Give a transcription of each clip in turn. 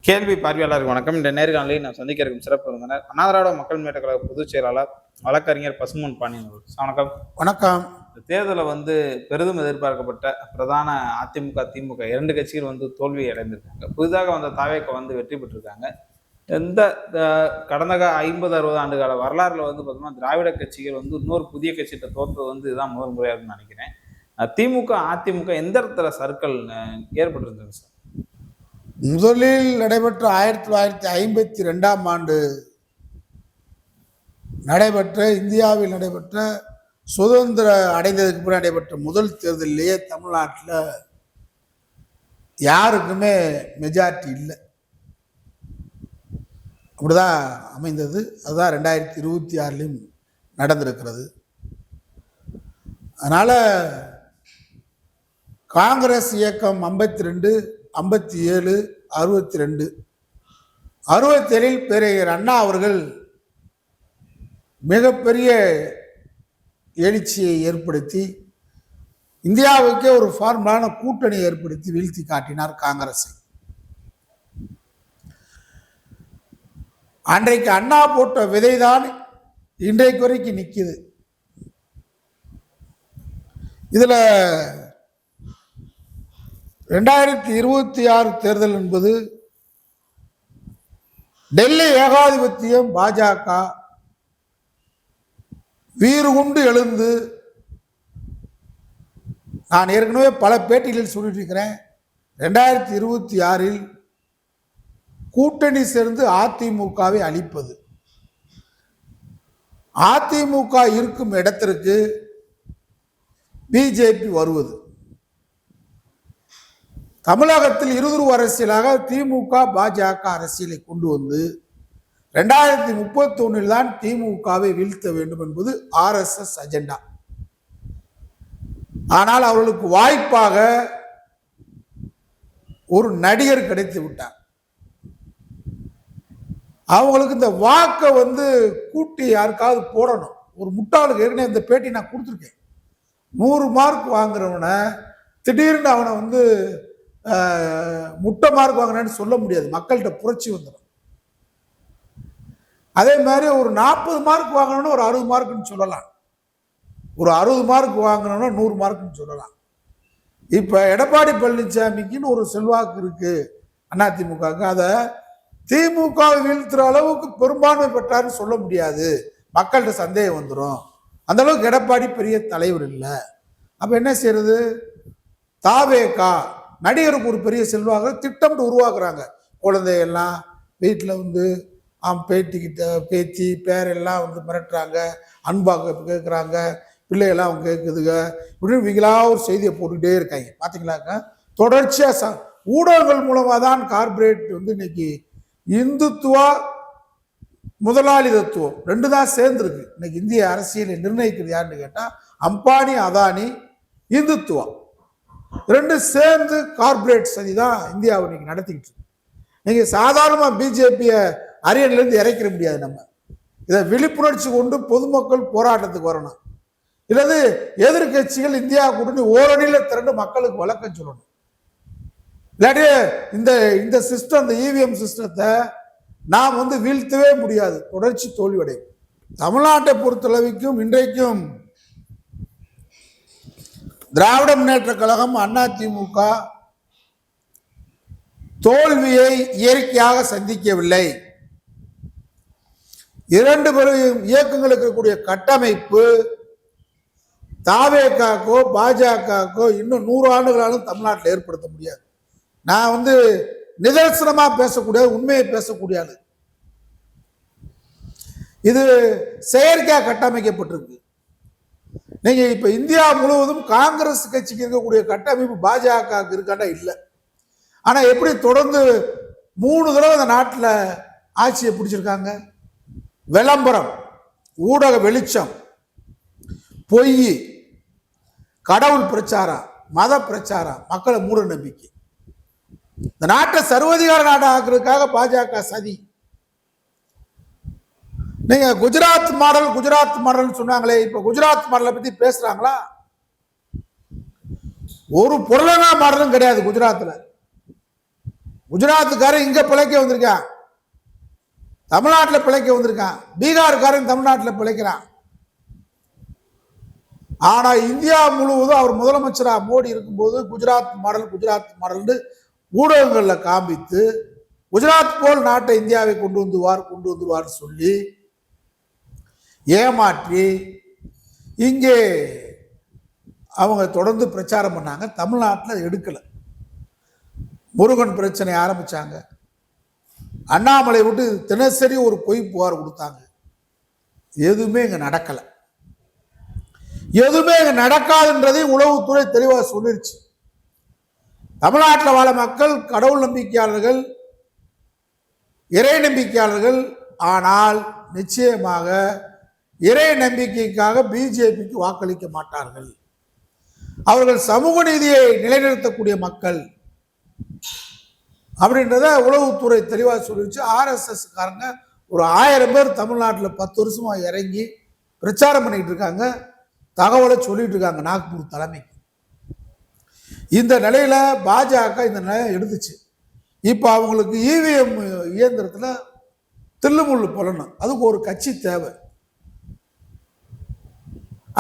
கேள்வி பார்வையாளருக்கு வணக்கம். இந்த நேர்காணலில் நான் சந்திக்க இருக்கும் சிறப்பு விருந்தினர் அண்ணா திராவிட மக்கள் முன்னேற்ற கழக பொதுச் செயலாளர் வழக்கறிஞர் பசும்பொன் பாண்டியன் அவர்கள். வணக்கம். வணக்கம். இந்த தேர்தலில் பெரிதும் எதிர்பார்க்கப்பட்ட பிரதான அதிமுக, திமுக 2 கட்சிகள் தோல்வி அடைந்திருக்காங்க. புதிதாக வந்த தாவேக வெற்றி பெற்றிருக்காங்க. இந்த கடந்த 50-60 ஆண்டு கால வரலாறுல பார்த்தோம்னா திராவிட கட்சிகள் இன்னொரு புதிய கட்சிகிட்ட தோற்றது இதுதான் முதல் முறையாக இருக்குன்னு நினைக்கிறேன். திமுக, அதிமுக எந்த இடத்துல சர்க்கிள் ஏற்பட்டிருந்தது சார்? முதலில் நடைபெற்ற 1952ஆம் ஆண்டு இந்தியாவில் நடைபெற்ற சுதந்திர அடைந்ததுக்கு பிறகு நடைபெற்ற முதல் தேர்தலிலேயே தமிழ்நாட்டில் யாருக்குமே மெஜாரிட்டி இல்லை. அப்படிதான் அமைந்தது. அதுதான் 2026லையும் நடந்திருக்கிறது. அதனால காங்கிரஸ் இயக்கம் 52, 57, 62, 67 பேரறிஞர் அண்ணா அவர்கள் மிகப்பெரிய எழுச்சியை ஏற்படுத்தி இந்தியாவுக்கே ஒரு ஃபார்மலான கூட்டணி ஏற்படுத்தி வீழ்த்தி காட்டினார் காங்கிரஸை. அன்றைக்கு அண்ணா போட்ட விதைதான் இன்றைக்கு வரைக்கும் நிற்குது. இதுல 2026 தேர்தல் என்பது டெல்லி ஏகாதிபத்தியம் பாஜக வீறு கொண்டு எழுந்து, நான் ஏற்கனவே பல பேட்டிகளில் சொல்லிட்டு இருக்கிறேன், 2026ல் கூட்டணி சேர்ந்து அதிமுகவை அழிப்பது, அதிமுக இருக்கும் இடத்திற்கு பிஜேபி வருவது, தமிழகத்தில் இருதுருவ அரசியலாக திமுக பாஜக அரசியலை கொண்டு வந்து 2031 தான் திமுகவை வீழ்த்த வேண்டும் என்பது RSS அஜெண்டா. ஆனால் அவர்களுக்கு வாய்ப்பாக ஒரு நடிகர் கிடைத்து விட்டார். அவங்களுக்கு இந்த வாக்கை கூட்டி யாருக்காவது போடணும். ஒரு முட்டாளுக்கு ஏற்கனவே இந்த பேட்டி நான் கொடுத்துருக்கேன். 100 மார்க் வாங்குறவனை திடீர்னு அவனை முட்டை மார்க் வாங்கினான்னு சொல்ல முடியாது. மக்கள்கிட்ட புரட்சி வந்துடும். அதே மாதிரி ஒரு 40 மார்க் வாங்கணும்னு ஒரு 60 மார்க்குன்னு சொல்லலாம். ஒரு 60 மார்க் வாங்கணும்னா 100 மார்க்குன்னு சொல்லலாம். இப்ப எடப்பாடி பழனிசாமிக்குன்னு ஒரு செல்வாக்கு இருக்கு அதிமுகவுக்கு. அதை திமுகவை வீழ்த்துற அளவுக்கு பெரும்பான்மை பெற்றாருன்னு சொல்ல முடியாது. மக்கள்கிட்ட சந்தேகம் வந்துடும். அந்த அளவுக்கு எடப்பாடி பெரிய தலைவர் இல்லை. அப்ப என்ன செய்யறது? தாவேகா நடிகருக்கு ஒரு பெரிய செல்வாக திட்டம் உருவாக்குறாங்க. குழந்தையெல்லாம் வீட்டில் பேத்திக்கிட்ட பேத்தி பேரெல்லாம் மிரட்டுறாங்க, அன்பாக கேட்குறாங்க, பிள்ளைகள்லாம் அவங்க கேட்குதுங்க. இப்படின்னு இவங்களா ஒரு செய்தியை போட்டுக்கிட்டே இருக்காங்க. பார்த்தீங்களாக்கா, தொடர்ச்சியாக ஊடகங்கள் மூலமாக தான் கார்பரேட் இன்னைக்கு இந்துத்துவா முதலாளித்துவம் 2 தான் சேர்ந்துருக்கு. இன்னைக்கு இந்திய அரசியலை நிர்ணயிக்கிறது யாருன்னு கேட்டால் அம்பானி, அதானி, இந்துத்துவா 2 சேர்ந்து கார்பரேட் சதி தான் இந்தியாவை இன்னைக்கு நடத்திக்கிட்டு இருக்கு. நீங்க சாதாரணமாக பிஜேபியை அரியணையிலிருந்து இறக்கிற முடியாது. நம்ம இதை விழிப்புணர்ச்சி கொண்டு பொதுமக்கள் போராட்டத்துக்கு வரணும். இல்லது எதிர்கட்சிகள் இந்தியா கூட்டணி ஓரணியில் திரண்டு மக்களுக்கு வழக்கம் சொல்லணும். இல்லாட்டி இந்த சிஸ்டம், இந்த இவிஎம் சிஸ்டத்தை நாம் வீழ்த்தவே முடியாது. தொடர்ச்சி தோல்வியடையும். தமிழ்நாட்டை பொறுத்தளவுக்கும் இன்றைக்கும் திராவிட முன்னேற்ற கழகம், அதிமுக தோல்வியை இயற்கையாக சந்திக்கவில்லை. 2 பெரும் இயக்கங்களுக்கு இருக்கக்கூடிய கட்டமைப்பு தாவேகாக்கோ பாஜகக்கோ இன்னும் 100 ஆண்டுகளாலும் தமிழ்நாட்டில் ஏற்படுத்த முடியாது. நான் நிதர்சனமா பேசக்கூடிய, உண்மையை பேசக்கூடியது. இது செயற்கையாக கட்டமைக்கப்பட்டிருக்கு. நீங்க இப்ப இந்தியா முழுவதும் காங்கிரஸ் கட்சிக்கு இருக்கக்கூடிய கட்டமைப்பு பாஜக இருக்காண்டா இல்லை. ஆனா எப்படி தொடர்ந்து 3 தடவை இந்த நாட்டில் ஆட்சியை பிடிச்சிருக்காங்க? விளம்பரம், ஊடக வெளிச்சம், பொய், கடவுள் பிரச்சாரம், மத பிரச்சாரம், மக்களை மூட நம்பிக்கை. இந்த நாட்டை சர்வதிகார நாட்டை ஆக்குறதுக்காக பாஜக சதி. நீங்க குஜராத் மாடல் சொன்னாங்களே, இப்ப குஜராத் மாடலை பத்தி பேசுறாங்களா? ஒரு பொருளாதார மாடலும் கிடையாது குஜராத்ல. குஜராத்துக்காரன் இங்க பிழைக்க வந்திருக்கான், தமிழ்நாட்டில் பிழைக்க வந்திருக்கான், பீகாருக்காரன் தமிழ்நாட்டில் பிழைக்கிறான். ஆனா இந்தியா முழுவதும் அவர் முதலமைச்சரா மோடி இருக்கும்போது குஜராத் மாடல் ஊடகங்கள்ல காண்பித்து குஜராத் போல் நாட்டை இந்தியாவை கொண்டு வந்துவார் சொல்லி ஏமாற்றி இங்கே அவங்க தொடர்ந்து பிரச்சாரம் பண்ணாங்க. தமிழ்நாட்டில் எடுக்கல. முருகன் பிரச்சனை ஆரம்பிச்சாங்க. அண்ணாமலை விட்டு தினசரி ஒரு பொய் புகார் கொடுத்தாங்க. எதுவுமே இங்க நடக்கல. எதுவுமே இங்க நடக்காதுன்றதை உளவுத்துறை தெளிவாக சொல்லிருச்சு. தமிழ்நாட்டில் வாழ மக்கள் கடவுள் நம்பிக்கையாளர்கள், இறை நம்பிக்கையாளர்கள். ஆனால் நிச்சயமாக இறை நம்பிக்கைக்காக பிஜேபிக்கு வாக்களிக்க மாட்டார்கள். அவர்கள் சமூக நீதியை நிலைநிறுத்தக்கூடிய மக்கள் அப்படின்றத உளவுத்துறை தெளிவாக சொல்லிடுச்சு. RSS காரங்க ஒரு 1000 பேர் தமிழ்நாட்டில் 10 வருஷமா இறங்கி பிரச்சாரம் பண்ணிட்டு இருக்காங்க, தகவலை சொல்லிட்டு இருக்காங்க நாக்பூர் தலைமைக்கு. இந்த நிலையில பாஜக இந்த நிலையை எடுத்துச்சு. இப்ப அவங்களுக்கு EVM இயந்திரத்துல தில்லுமுள்ளு போலணும், அதுக்கு ஒரு கட்சி தேவை.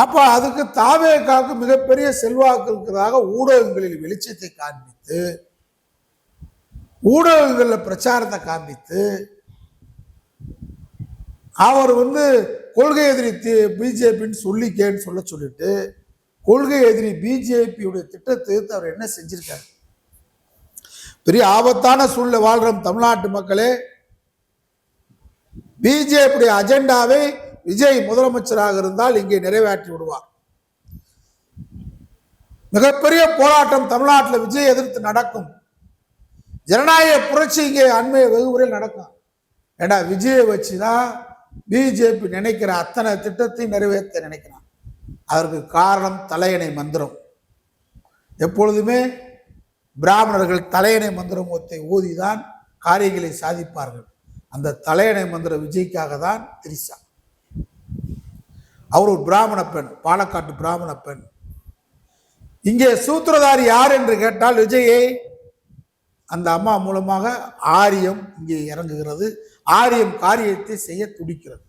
அப்ப அதுக்கு தாவேகாவுக்கு மிகப்பெரிய செல்வாக்கு இருக்கிறதாக ஊடகங்களில் வெளிச்சத்தை காண்பித்து, ஊடகங்களில் பிரச்சாரத்தை காண்பித்து, அவர் கொள்கை எதிரி பிஜேபின்னு சொல்லிக்கேன்னு சொல்லிட்டு கொள்கை எதிரி பிஜேபியுடைய திட்டத்தை அவர் என்ன செஞ்சிருக்காரு? பெரிய ஆபத்தான சூழ்நிலை வாழ்ற தமிழ்நாட்டு மக்களே, பிஜேபி அஜெண்டாவை விஜய் முதலமைச்சராக இருந்தால் இங்கே நிறைவேற்றி விடுவார். மிகப்பெரிய போராட்டம் தமிழ்நாட்டில் விஜய் எதிர்த்து நடக்கும். ஜனநாயக புரட்சி இங்கே அண்மைய வெகுமுறையில் நடக்கும். ஏன்னா விஜயை வச்சுதான் பிஜேபி நினைக்கிற அத்தனை திட்டத்தையும் நிறைவேற்ற நினைக்கிறான். அதற்கு காரணம் தலையணை மந்திரம். எப்பொழுதுமே பிராமணர்கள் தலையணை மந்திரம் ஓதிதான் காரியங்களை சாதிப்பார்கள். அந்த தலையணை மந்திர விஜய்க்காக தான் திரிசா. அவர் ஒரு பிராமண பெண், பாலக்காட்டு பிராமண பெண். இங்கே சூத்திரதாரி யார் என்று கேட்டால் விஜயை அந்த அம்மா மூலமாக ஆரியம் இங்கே இறங்குகிறது. ஆரியம் காரியத்தை செய்ய துடிக்கிறது.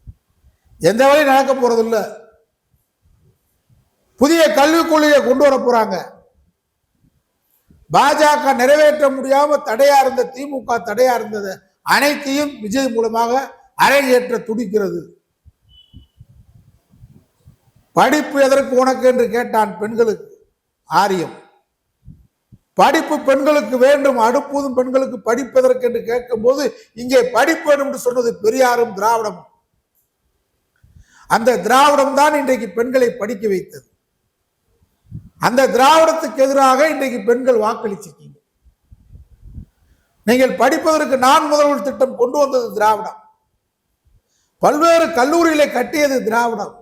எந்த வழியும் நடக்க போறது இல்லை. புதிய கல்விக் கொள்கையை கொண்டு வர போறாங்க. பாஜக நிறைவேற்ற முடியாம தடையா இருந்த திமுக தடையா இருந்தது அனைத்தையும் விஜய் மூலமாக அரங்கேற்ற துடிக்கிறது. படிப்பு எதற்கு உனக்கு என்று கேட்டான் பெண்களுக்கு ஆரியம். படிப்பு பெண்களுக்கு வேண்டும், அடுப்பதும் பெண்களுக்கு படிப்பதற்கு என்று கேட்கும் போது இங்கே படிப்பு வேண்டும் என்று சொன்னது பெரியாரும் திராவிடமும். அந்த திராவிடம் தான் இன்றைக்கு பெண்களை படிக்க வைத்தது. அந்த திராவிடத்துக்கு எதிராக இன்றைக்கு பெண்கள் வாக்களிச்சிருக்கீங்க. நீங்கள் படிப்பதற்கு நான் முதல்வர் திட்டம் கொண்டு வந்தது திராவிடம். பல்வேறு கல்லூரிகளை கட்டியது திராவிடம்.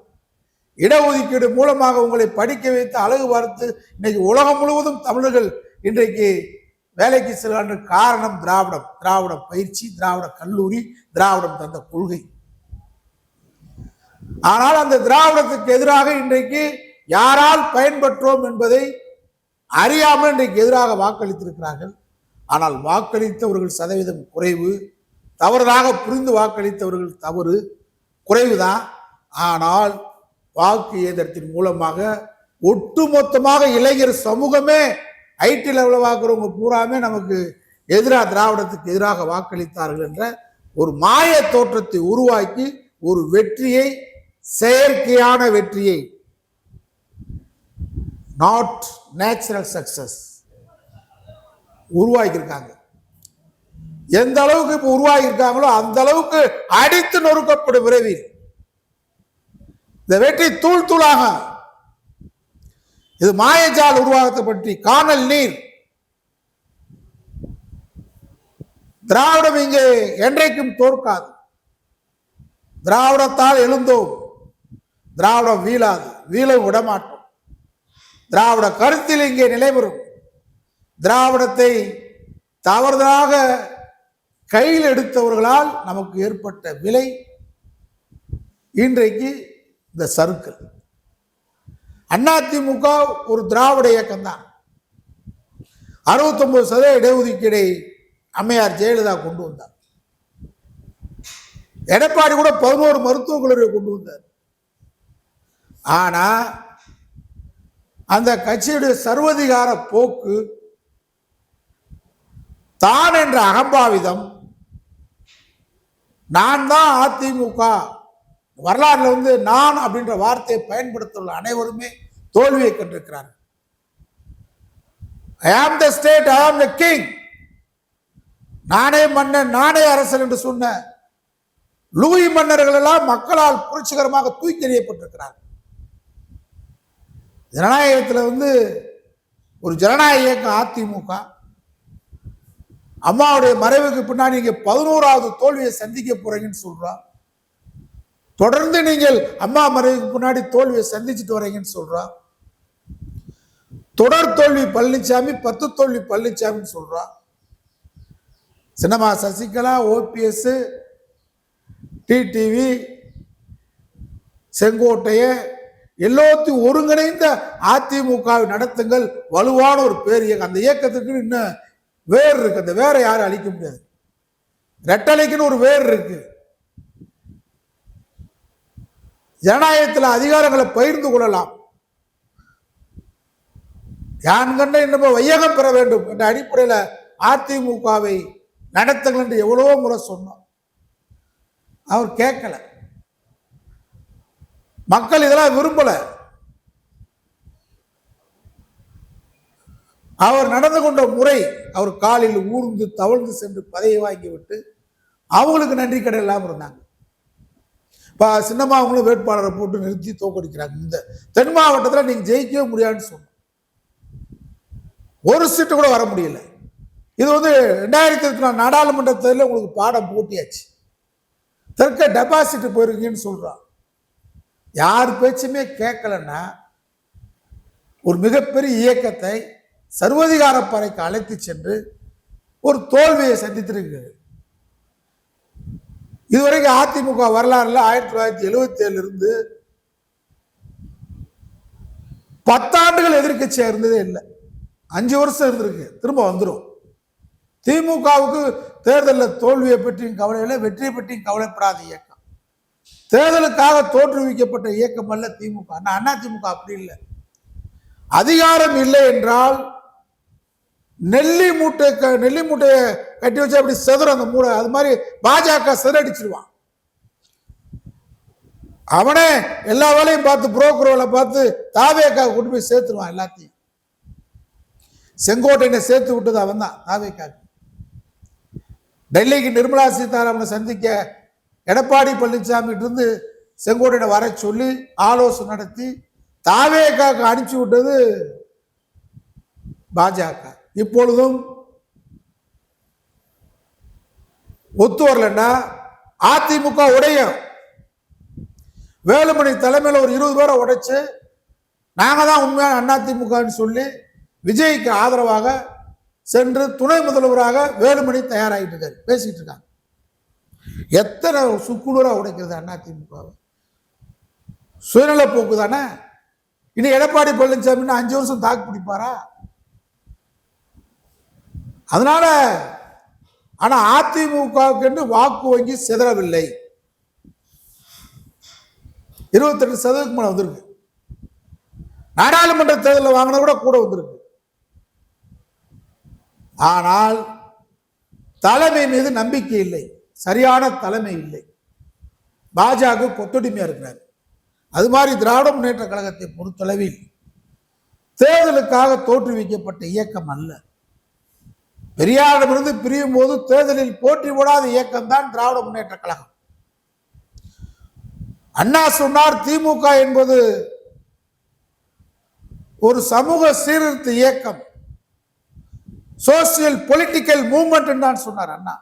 இடஒதுக்கீடு மூலமாக உங்களை படிக்க வைத்து அழகு பார்த்து இன்னைக்கு உலகம் முழுவதும் தமிழர்கள் இன்றைக்கு வேலைக்கு செல்கின்ற காரணம் திராவிடம். திராவிட பயிற்சி, திராவிட கல்லூரி, திராவிடம் தந்த கொள்கை. ஆனால் அந்த திராவிடத்துக்கு எதிராக இன்றைக்கு யாரால் பயன்பெற்றோம் என்பதை அறியாமல் இன்றைக்கு எதிராக வாக்களித்திருக்கிறார்கள். ஆனால் வாக்களித்தவர்கள் சதவீதம் குறைவு. தவறாக புரிந்து வாக்களித்தவர்கள் தவறு குறைவுதான். ஆனால் வாக்கு இயந்திரத்தின் மூலமாக ஒட்டுமொத்தமாக இளைஞர் சமூகமே ஐடி லெவலில் வாக்குறவங்க பூராமே நமக்கு எதிராக திராவிடத்துக்கு எதிராக வாக்களித்தார்கள் என்ற ஒரு மாய தோற்றத்தை உருவாக்கி ஒரு வெற்றியை, செயற்கையான வெற்றியை, நாட் நேச்சுரல் சக்சஸ் உருவாக்கியிருக்காங்க. எந்த அளவுக்கு இப்ப உருவாகியிருக்காங்களோ அந்த அளவுக்கு அடித்து நொறுக்கப்படும் விரைவில். இந்த வெற்றி தூள் தூளாக. இது மாயஜால் உருவாக்கத்தை பற்றி காணல் நீர். திராவிடம் இங்கே என்றைக்கும் தோற்காது. திராவிடத்தால் எழுந்தோம், திராவிடம் வீழாது, வீழ விடமாட்டோம். திராவிட கருத்தில் இங்கே நிலைபெறும். திராவிடத்தை தவறுதலாக கையில் எடுத்தவர்களால் நமக்கு ஏற்பட்ட விலை இன்றைக்கு இந்த சறுக்கல். அதிமுக ஒரு திராவிட இயக்கம் தான். 69% இடஒதுக்கீடை அம்மையார் ஜெயலலிதா கொண்டு வந்தார். எடப்பாடி கூட 11 மருத்துவக் கல்லூரியை கொண்டு வந்தார். ஆனா அந்த கட்சியுடைய சர்வதிகார போக்கு, தான் என்ற அகம்பாவிதம், நான் தான் அதிமுக, வரலாறுல நான் அப்படின்ற வார்த்தையை பயன்படுத்துள்ள அனைவருமே தோல்வியை கண்டிருக்கிறார்கள். ஐ ஆம் த ஸ்டேட், ஐ ஆம் த கிங், நானே மன்னன் நானே அரசன் என்று சொன்ன லூயி மன்னர்கள் எல்லாம் மக்களால் புரட்சிகரமாக தூக்கி எறியப்பட்டிருக்கிறார்கள். ஜனநாயகத்தில் ஒரு ஜனநாயக இயக்கம் அதிமுக. அம்மாவுடைய மறைவுக்கு பின்னாடி நீங்க 11வது தோல்வியை சந்திக்க போறீங்கன்னு சொல்றோம். தொடர்ந்து நீங்கள் அம்மா மறைவுக்கு பின்னாடி தோல்வியை சந்திச்சுட்டு வரீங்கன்னு சொல்றோம். தொடர் தோல்வி பழனிசாமி, 10 தோல்வி பழனிசாமின்னு சொல்றோம். சின்னம்மா சசிகலா, ஓபிஎஸ், டிடிவி, செங்கோட்டைய எல்லாத்தையும் ஒருங்கிணைந்த அதிமுக நடத்துங்கள், வலுவான ஒரு பேர் இயக்கம். அந்த இயக்கத்துக்கு இன்னும் வேர் இருக்கு. அந்த வேரை யாரும் அழிக்க முடியாது. ரெட்டலைக்குன்னு ஒரு வேர் இருக்கு. ஜனநாயகத்தில் அதிகாரங்களை பகிர்ந்து கொள்ளலாம். யான் கண்ட இன்னும் வையகம் பெற வேண்டும் என்ற அடிப்படையில் அதிமுகவை நடத்துங்கள் என்று எவ்வளவோ முறை சொன்னோம். அவர் கேட்கல. மக்கள் இதெல்லாம் விரும்பல. அவர் நடந்து கொண்ட முறை, அவர் காலில் ஊர்ந்து தவழ்ந்து சென்று பதவியை வாங்கிவிட்டு அவங்களுக்கு நன்றி கடை இல்லாமல் இருந்தாங்க. இப்போ சின்னம்மா அவங்களும் வேட்பாளரை போட்டு நிறுத்தி தோக்கடிக்கிறாங்க. இந்த தென் மாவட்டத்தில் நீங்க ஜெயிக்கவே முடியாதுன்னு சொன்னோம். ஒரு சீட்டு கூட வர முடியல. இது 2024 நாடாளுமன்ற தேர்தலில் உங்களுக்கு பாடம் போட்டியாச்சு. தெற்க டெபாசிட் போயிருக்கீங்கன்னு சொல்றான். யார் பேச்சுமே கேட்கலன்னா ஒரு மிகப்பெரிய இயக்கத்தை சர்வதிகார பறைக்கு அழைத்து சென்று ஒரு தோல்வியை சந்தித்திருக்கு. இதுவரைக்கும் அதிமுக வரலாறுல 1977 இருந்து 10 ஆண்டுகள் எதிர்கட்சியா இருந்ததே இல்லை. 5 வருஷம் இருந்திருக்கு, திரும்ப வந்துடும். திமுகவுக்கு தேர்தலில் தோல்வியை பற்றியும் கவலை இல்லை, வெற்றியை பற்றியும் கவலைப்படாத இயக்கம். தேர்தலுக்காக தோற்றுவிக்கப்பட்ட இயக்கம் அல்ல திமுக. அண்ணா திமுக அப்படி இல்லை. அதிகாரம் இல்லை என்றால் நெல்லி மூட்டையை கட்டி வச்சு அப்படி செதறும் அந்த மூளை. அது மாதிரி பாஜக செதறடிச்சிருவான். அவனே எல்லா வேலையும் பார்த்து புரோக்கர் வேலை பார்த்து தாவேக்காக கொண்டு போய் சேர்த்துருவான் எல்லாத்தையும். செங்கோட்டையை சேர்த்து விட்டது அவன் தான், தாவேக்காக. டெல்லிக்கு நிர்மலா சீதாராமனை சந்திக்க எடப்பாடி பழனிசாமி இருந்து செங்கோட்டையை வர சொல்லி ஆலோசனை நடத்தி தாவேக்காக அனுப்பிச்சு விட்டது பாஜக. இப்பொழுதும் ஒத்து வரலன்னா அதிமுக உடையும். வேலுமணி தலைமையில் ஒரு 20 பேரை உடைச்சு நாங்க தான் உண்மையான அதிமுகன்னு சொல்லி விஜய்க்கு ஆதரவாக சென்று துணை முதல்வராக வேலுமணி தயாராகிட்டு இருக்காரு, பேசிட்டு இருக்காங்க. எத்தனை சுக்குநூறா உடைக்கிறது அதிமுக? சுயநல போக்கு தானே. இனி எடப்பாடி பழனிசாமி 5 வருஷம் தாக்கு பிடிப்பாரா? அதனால ஆனா அதிமுகவுக்கு வாக்கு வங்கி சிதறவில்லை. 28% மேல வந்திருக்கு. நாடாளுமன்ற தேர்தலில் வாங்கின கூட வந்திருக்கு. ஆனால் தலைமை மீது நம்பிக்கை இல்லை, சரியான தலைமை இல்லை. பாஜக கொத்தடிமையா இருக்கிறார். அது மாதிரி திராவிட முன்னேற்ற கழகத்தை பொறுத்தளவில் தேர்தலுக்காக தோற்றுவிக்கப்பட்ட இயக்கம் அல்ல. பெரியாரிடமிருந்து பிரியும் போது தேர்தலில் போட்டி போடாத இயக்கம் தான் திராவிட முன்னேற்ற கழகம். அண்ணா சொன்னார், திமுக என்பது ஒரு சமூக சீர்திருத்த இயக்கம், சோசியல் பொலிட்டிக்கல் மூவ்மெண்ட் தான் சொன்னார் அண்ணா.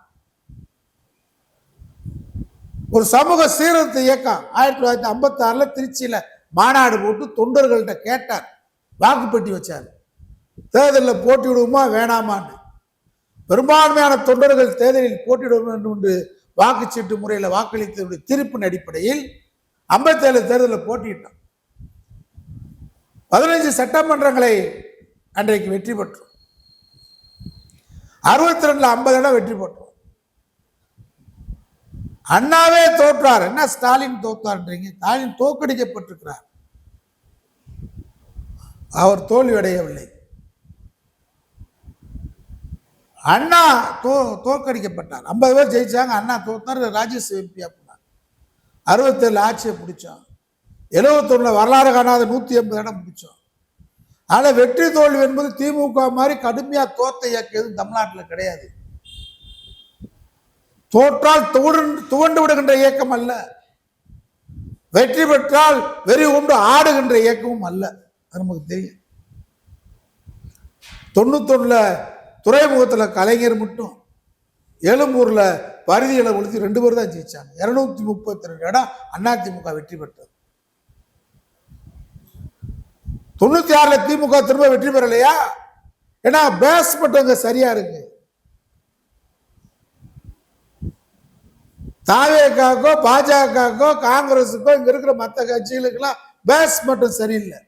ஒரு சமூக சீர்திருத்த இயக்கம். 1956 திருச்சியில மாநாடு போட்டு தொண்டர்கள்ட்ட கேட்டார், வாக்குப்பெட்டி வச்சார், தேர்தலில் போட்டியிடுவோமா வேணாமான்னு. பெரும்பான்மையான தொண்டர்கள் தேர்தலில் போட்டியிட வேண்டும் என்று வாக்குச்சீட்டு முறையில் வாக்களித்ததுடைய தீர்ப்பின் அடிப்படையில் 57 தேர்தலில் போட்டியிட்டோம். 15 சட்டமன்றங்களை அன்றைக்கு வெற்றி பெற்றோம். 62ல 50 இடம் வெற்றி போட்டோம். அண்ணாவே தோற்றார். என்ன ஸ்டாலின் தோற்றார்ன்றீங்க? ஸ்டாலின் தோற்கடிக்கப்பட்டிருக்கிறார். அவர் தோல்வி அடையவில்லை. அண்ணா தோற்கடிக்கப்பட்டார். 50 பேர் ஜெயிச்சாங்க, அண்ணா தோத்தார். ராஜ்யசபா எம்பியா போனார். 67 ஆட்சியை பிடிச்சோம். 71 வரலாறு காணாத 180 இடம் பிடிச்சோம். ஆனா வெற்றி தோல்வி என்பது திமுக மாதிரி கடுமையா தோத்த இயக்கம் எதுவும் தமிழ்நாட்டில் கிடையாது. தோற்றால் துவண்டு விடுகின்ற இயக்கம் அல்ல, வெற்றி பெற்றால் வெறி கொண்டு ஆடுகின்ற இயக்கமும் அல்ல. அது நமக்கு தெரியும். 91 துறைமுகத்தில் கலைஞர் மட்டும், எழும்பூர்ல பரிதிகளை ஒழித்து 2 பேர் தான் ஜெயிச்சாங்க. 232 இடம் அதிமுக வெற்றி பெற்றது. 96 திமுக திரும்ப வெற்றி பெறலையா? ஏன்னா பேஸ் மட்டும் சரியா இருக்கு. தாவேக்காக்கோ பாஜகக்கோ காங்கிரஸுக்கோ இங்க இருக்கிற மற்ற கட்சிகளுக்கெல்லாம் பேஸ் மட்டும் சரியில்லை.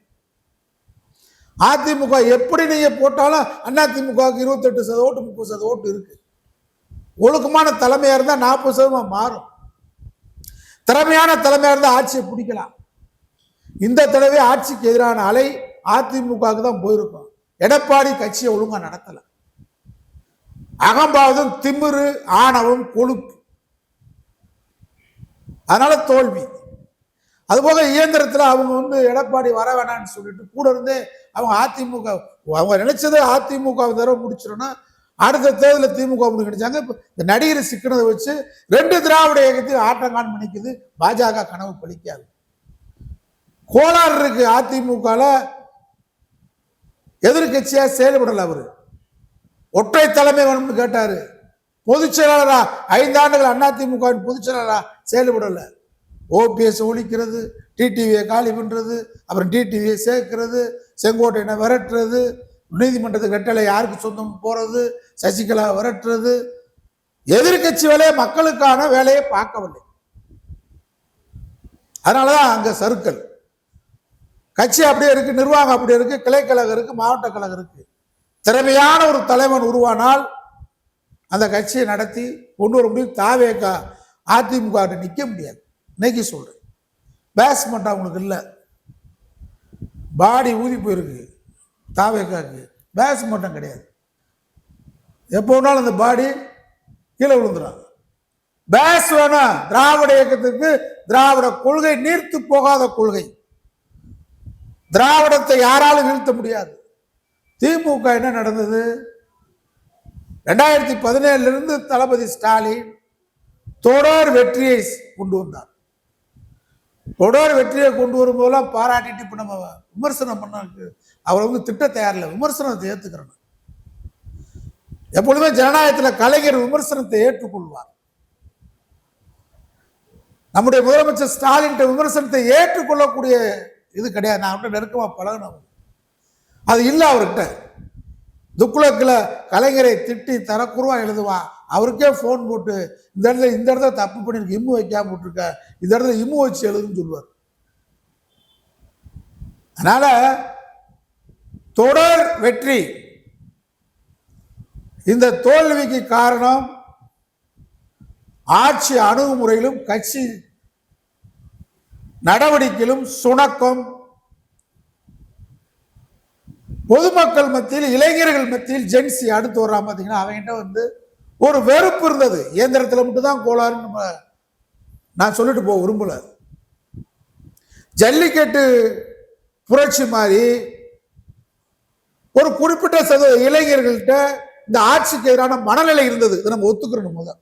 அதிமுக எப்படி நீங்க போட்டாலும் அதிமுகவுக்கு 28% ஓட்டு 30% ஓட்டு இருக்கு. ஒழுக்கமான தலைமையா இருந்தா 40% மாறும். திறமையான தலைமையா இருந்தா ஆட்சியை பிடிக்கலாம். இந்த தடவை ஆட்சிக்கு எதிரான அலை அதிமுகவுக்கு தான் போயிருக்கும். எடப்பாடி கட்சியை ஒழுங்கா நடத்தல. அகம்பாவதும் திமிரு ஆணவம் கொழுப்பு, அதனால தோல்வி. அதுபோக இயந்திரத்தில் அவங்க எடப்பாடி வர வேணான்னு சொல்லிட்டு கூட இருந்தே அவங்க அதிமுக, அவங்க நினைச்சது அதிமுக தடவை முடிச்சிடணும். அடுத்த தேர்தலில் திமுக நினைச்சாங்க. இந்த நடிகர் சிக்கனதை வச்சு 2 திராவிட இயக்கத்தையும் ஆட்டங்கான் பண்ணிக்குது. பாஜக கனவு பலிக்காது. கோளாறு இருக்கு அதிமுக. எதிர்கட்சியா செயல்படல. அவரு ஒற்றை தலைமை வேணும்னு கேட்டாரு. பொதுச் செயலாளரா 5 ஆண்டுகள் அதிமுக பொதுச் செயலாளரா செயல்படல. ஓபிஎஸ் ஒழிக்கிறது, டிடிவியை காலி பண்றது, அப்புறம் டிடிவியை சேர்க்கிறது, செங்கோட்டையனை விரட்டுறது, நீதிமன்றத்துக்கு கட்டளை யாருக்கு சொந்தம் போறது, சசிகலா விரட்டுறது. எதிர்கட்சி வேலையை மக்களுக்கான வேலையை பார்க்கவில்லை. அதனாலதான் அங்க சறுக்கல். கட்சி அப்படியே இருக்கு, நிர்வாகம் அப்படியே இருக்கு, கிளைக்கழகம் இருக்கு, மாவட்ட கழகம் இருக்கு. திறமையான ஒரு தலைவன் உருவானால் அந்த கட்சியை நடத்தி கொண்டு வர முடியும். தாவேக்கா அதிமுக நிற்க முடியாது. இன்னைக்கு சொல்றேன், பேஸ்மெண்ட் அவங்களுக்கு இல்லை. பாடி ஊதி போயிருக்கு. தாவேக்காக்கு பேஸ்மெண்ட்டும் கிடையாது. எப்போ வேணாலும் அந்த பாடி கீழே விழுந்துடும். பேஸ் வேணும். திராவிட இயக்கத்துக்கு திராவிட கொள்கை நீர்த்து போகாத கொள்கை. திராவிடத்தை யாராலும் வீழ்த்த முடியாது. திமுக என்ன நடந்தது? 2017 தளபதி ஸ்டாலின் தொடர் வெற்றியை கொண்டு வந்தார். தொடர் வெற்றியை கொண்டு வரும்போதெல்லாம் பாராட்டிட்டு இப்ப நம்ம விமர்சனம் பண்ண அவர் திட்ட தயாரில்லை. விமர்சனத்தை ஏற்றுக்கிறோம். எப்பொழுதுமே ஜனநாயகத்தில் கலைஞர் விமர்சனத்தை ஏற்றுக்கொள்வார். நம்முடைய முதலமைச்சர் ஸ்டாலின் விமர்சனத்தை ஏற்றுக்கொள்ளக்கூடிய இது கிடையாது. நான் அவர்கிட்ட நெருக்கமா பழகினவர். அது இல்லை அவர்கிட்ட. துக்குளக்கில் கலைஞரை திட்டி தரக்குறவா எழுதுவான். அவருக்கே போன் போட்டு இந்த இடத்துல தப்பு பண்ணிருக்கு, இம்மு வைக்காம போட்டிருக்க, இந்த இடத்துல இம்மு வச்சு எழுதுன்னு சொல்லுவார். அதனால தொடர் வெற்றி. இந்த தோல்விக்கு காரணம் ஆட்சி அணுகுமுறையிலும் கட்சி நடவடிக்கையிலும் சுணக்கம். பொதுமக்கள் மத்தியில், இளைஞர்கள் மத்தியில், ஜென்சி அடுத்து வர்றான் பார்த்தீங்கன்னா, அவங்ககிட்ட ஒரு வெறுப்பு இருந்தது. இயந்திரத்தில் மட்டும்தான் கோளாறுன்னு நான் சொல்லிட்டு போக விரும்பல. ஜல்லிக்கட்டு புரட்சி மாதிரி ஒரு குறிப்பிட்ட இளைஞர்கள்ட்ட இந்த ஆட்சிக்கு எதிரான மனநிலை இருந்தது. இதை நம்ம ஒத்துக்கிறோம். முதல்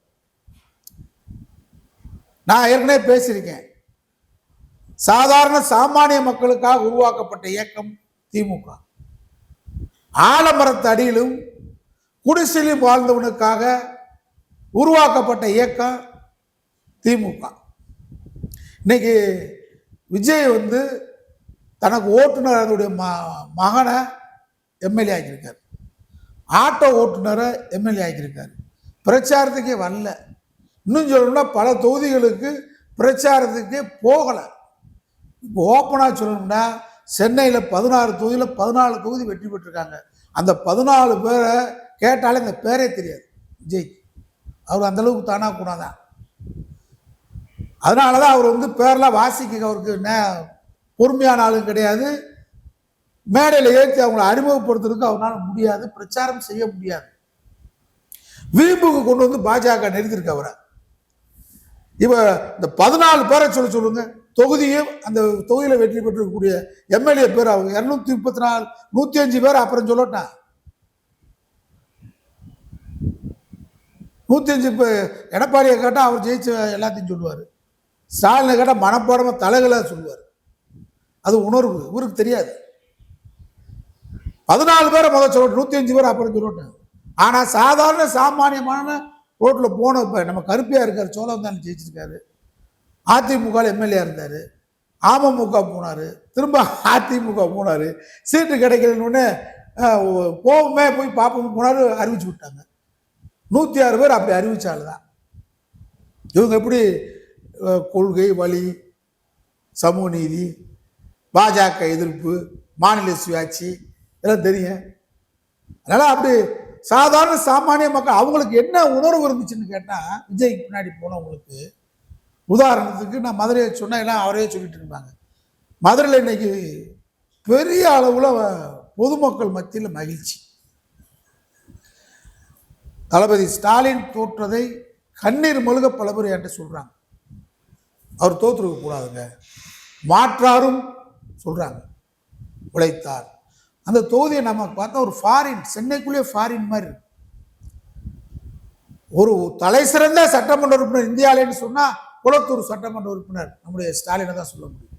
நான் ஏற்கனவே பேசியிருக்கேன். சாதாரண சாமானிய மக்களுக்காக உருவாக்கப்பட்ட இயக்கம் திமுக. ஆலமரத்து அடியிலும் குடிசையிலும் வாழ்ந்தவனுக்காக உருவாக்கப்பட்ட இயக்கம் திமுக. இன்னைக்கு விஜய் தனக்கு ஓட்டுநர் அதனுடைய மகனை எம்எல்ஏ ஆக்கியிருக்காரு. ஆட்டோ ஓட்டுநரை எம்எல்ஏ ஆக்கியிருக்காரு. பிரச்சாரத்துக்கே வரல. இன்னும் சொல்லணும்னா பல தொகுதிகளுக்கு பிரச்சாரத்துக்கே போகலை. இப்போ ஓப்பனாக சொல்லணும்னா சென்னையில் 16 தொகுதியில் 14 தொகுதி வெற்றி பெற்றிருக்காங்க. அந்த 14 பேரை கேட்டாலே இந்த பேரே தெரியாது விஜய். அவர் அந்த அளவுக்கு தானா கூடாதான். அதனாலதான் அவர் வந்து பேர்லாம் வாசிக்க அவருக்கு பொறுமையான ஆளும் கிடையாது. மேடையில் ஏற்றி அவங்களை அறிமுகப்படுத்துறதுக்கு அவரால் முடியாது, பிரச்சாரம் செய்ய முடியாது. வீம்புக்கு கொண்டு வந்து பாஜக நிறுத்திருக்கு அவரை. இவ இந்த 14 பேரை சொல்லுங்க, தொகுதியும் அந்த தொகுதியில வெற்றி பெற்றிருக்கக்கூடிய எம்எல்ஏ பேர் அவங்க 234 105 பேர். அப்புறம் சொல்லட்டான் 105 எடப்பாடியை கேட்டா அவர் ஜெயிச்ச எல்லாத்தையும் சொல்லுவார். ஸ்டாலினை கேட்டா மனப்பாடமா தலைகளா சொல்லுவார். அது உணர்வு, இவருக்கு தெரியாது. 14 பேரை முதல் சொல்லட்டும், 105 பேர் அப்புறம் சொல்லட்டேன். ஆனா சாதாரண சாமானியமான ரோட்ல போன இப்ப நம்ம கருப்பியா இருக்காரு, சோழம் தான் ஜெயிச்சிருக்காரு. அதிமுக எம்எல்ஏ இருந்தாரு, அமமுக போனாரு, திரும்ப அதிமுக போனாரு. சீட்டு கிடைக்கலன்னு போவோமே போய் பார்ப்போம் போனாரு, அறிவிச்சு விட்டாங்க. 106 பேர் அப்படி அறிவிச்சால்தான். இவங்க எப்படி கொள்கை வழி, சமூக நீதி, பாஜக எதிர்ப்பு, மாநில சுயாட்சி இதெல்லாம் தெரியும். அதனால அப்படி சாதாரண சாமானிய மக்கள் அவங்களுக்கு என்ன உணர்வு இருந்துச்சுன்னு கேட்டா, விஜய்க்கு பின்னாடி போனவங்களுக்கு உதாரணத்துக்கு நான் மதுரையை சொன்னா எல்லாம் அவரே சொல்லிட்டு இருந்தாங்க. மதுரையில் இன்னைக்கு பெரிய அளவுல பொதுமக்கள் மத்தியில் மகிழ்ச்சி. தளபதி ஸ்டாலின் தோற்றதை கண்ணீர் மல்க பல பேர் என்கிட்ட சொல்றாங்க. அவர் தோற்றுருக்க கூடாதுங்க, மாற்றாரும் சொல்றாங்க, உழைத்தார். அந்த தொகுதியை நம்ம பார்த்தா ஒரு ஃபாரின், சென்னைக்குள்ளேயே ஃபாரின் மாதிரி இருக்கு. ஒரு தலை சிறந்த சட்டமன்ற உறுப்பினர் இந்தியாவிலேன்னு சொன்னா குளத்தூர் சட்டமன்ற உறுப்பினர் நம்முடைய ஸ்டாலினை தான் சொல்ல முடியும்.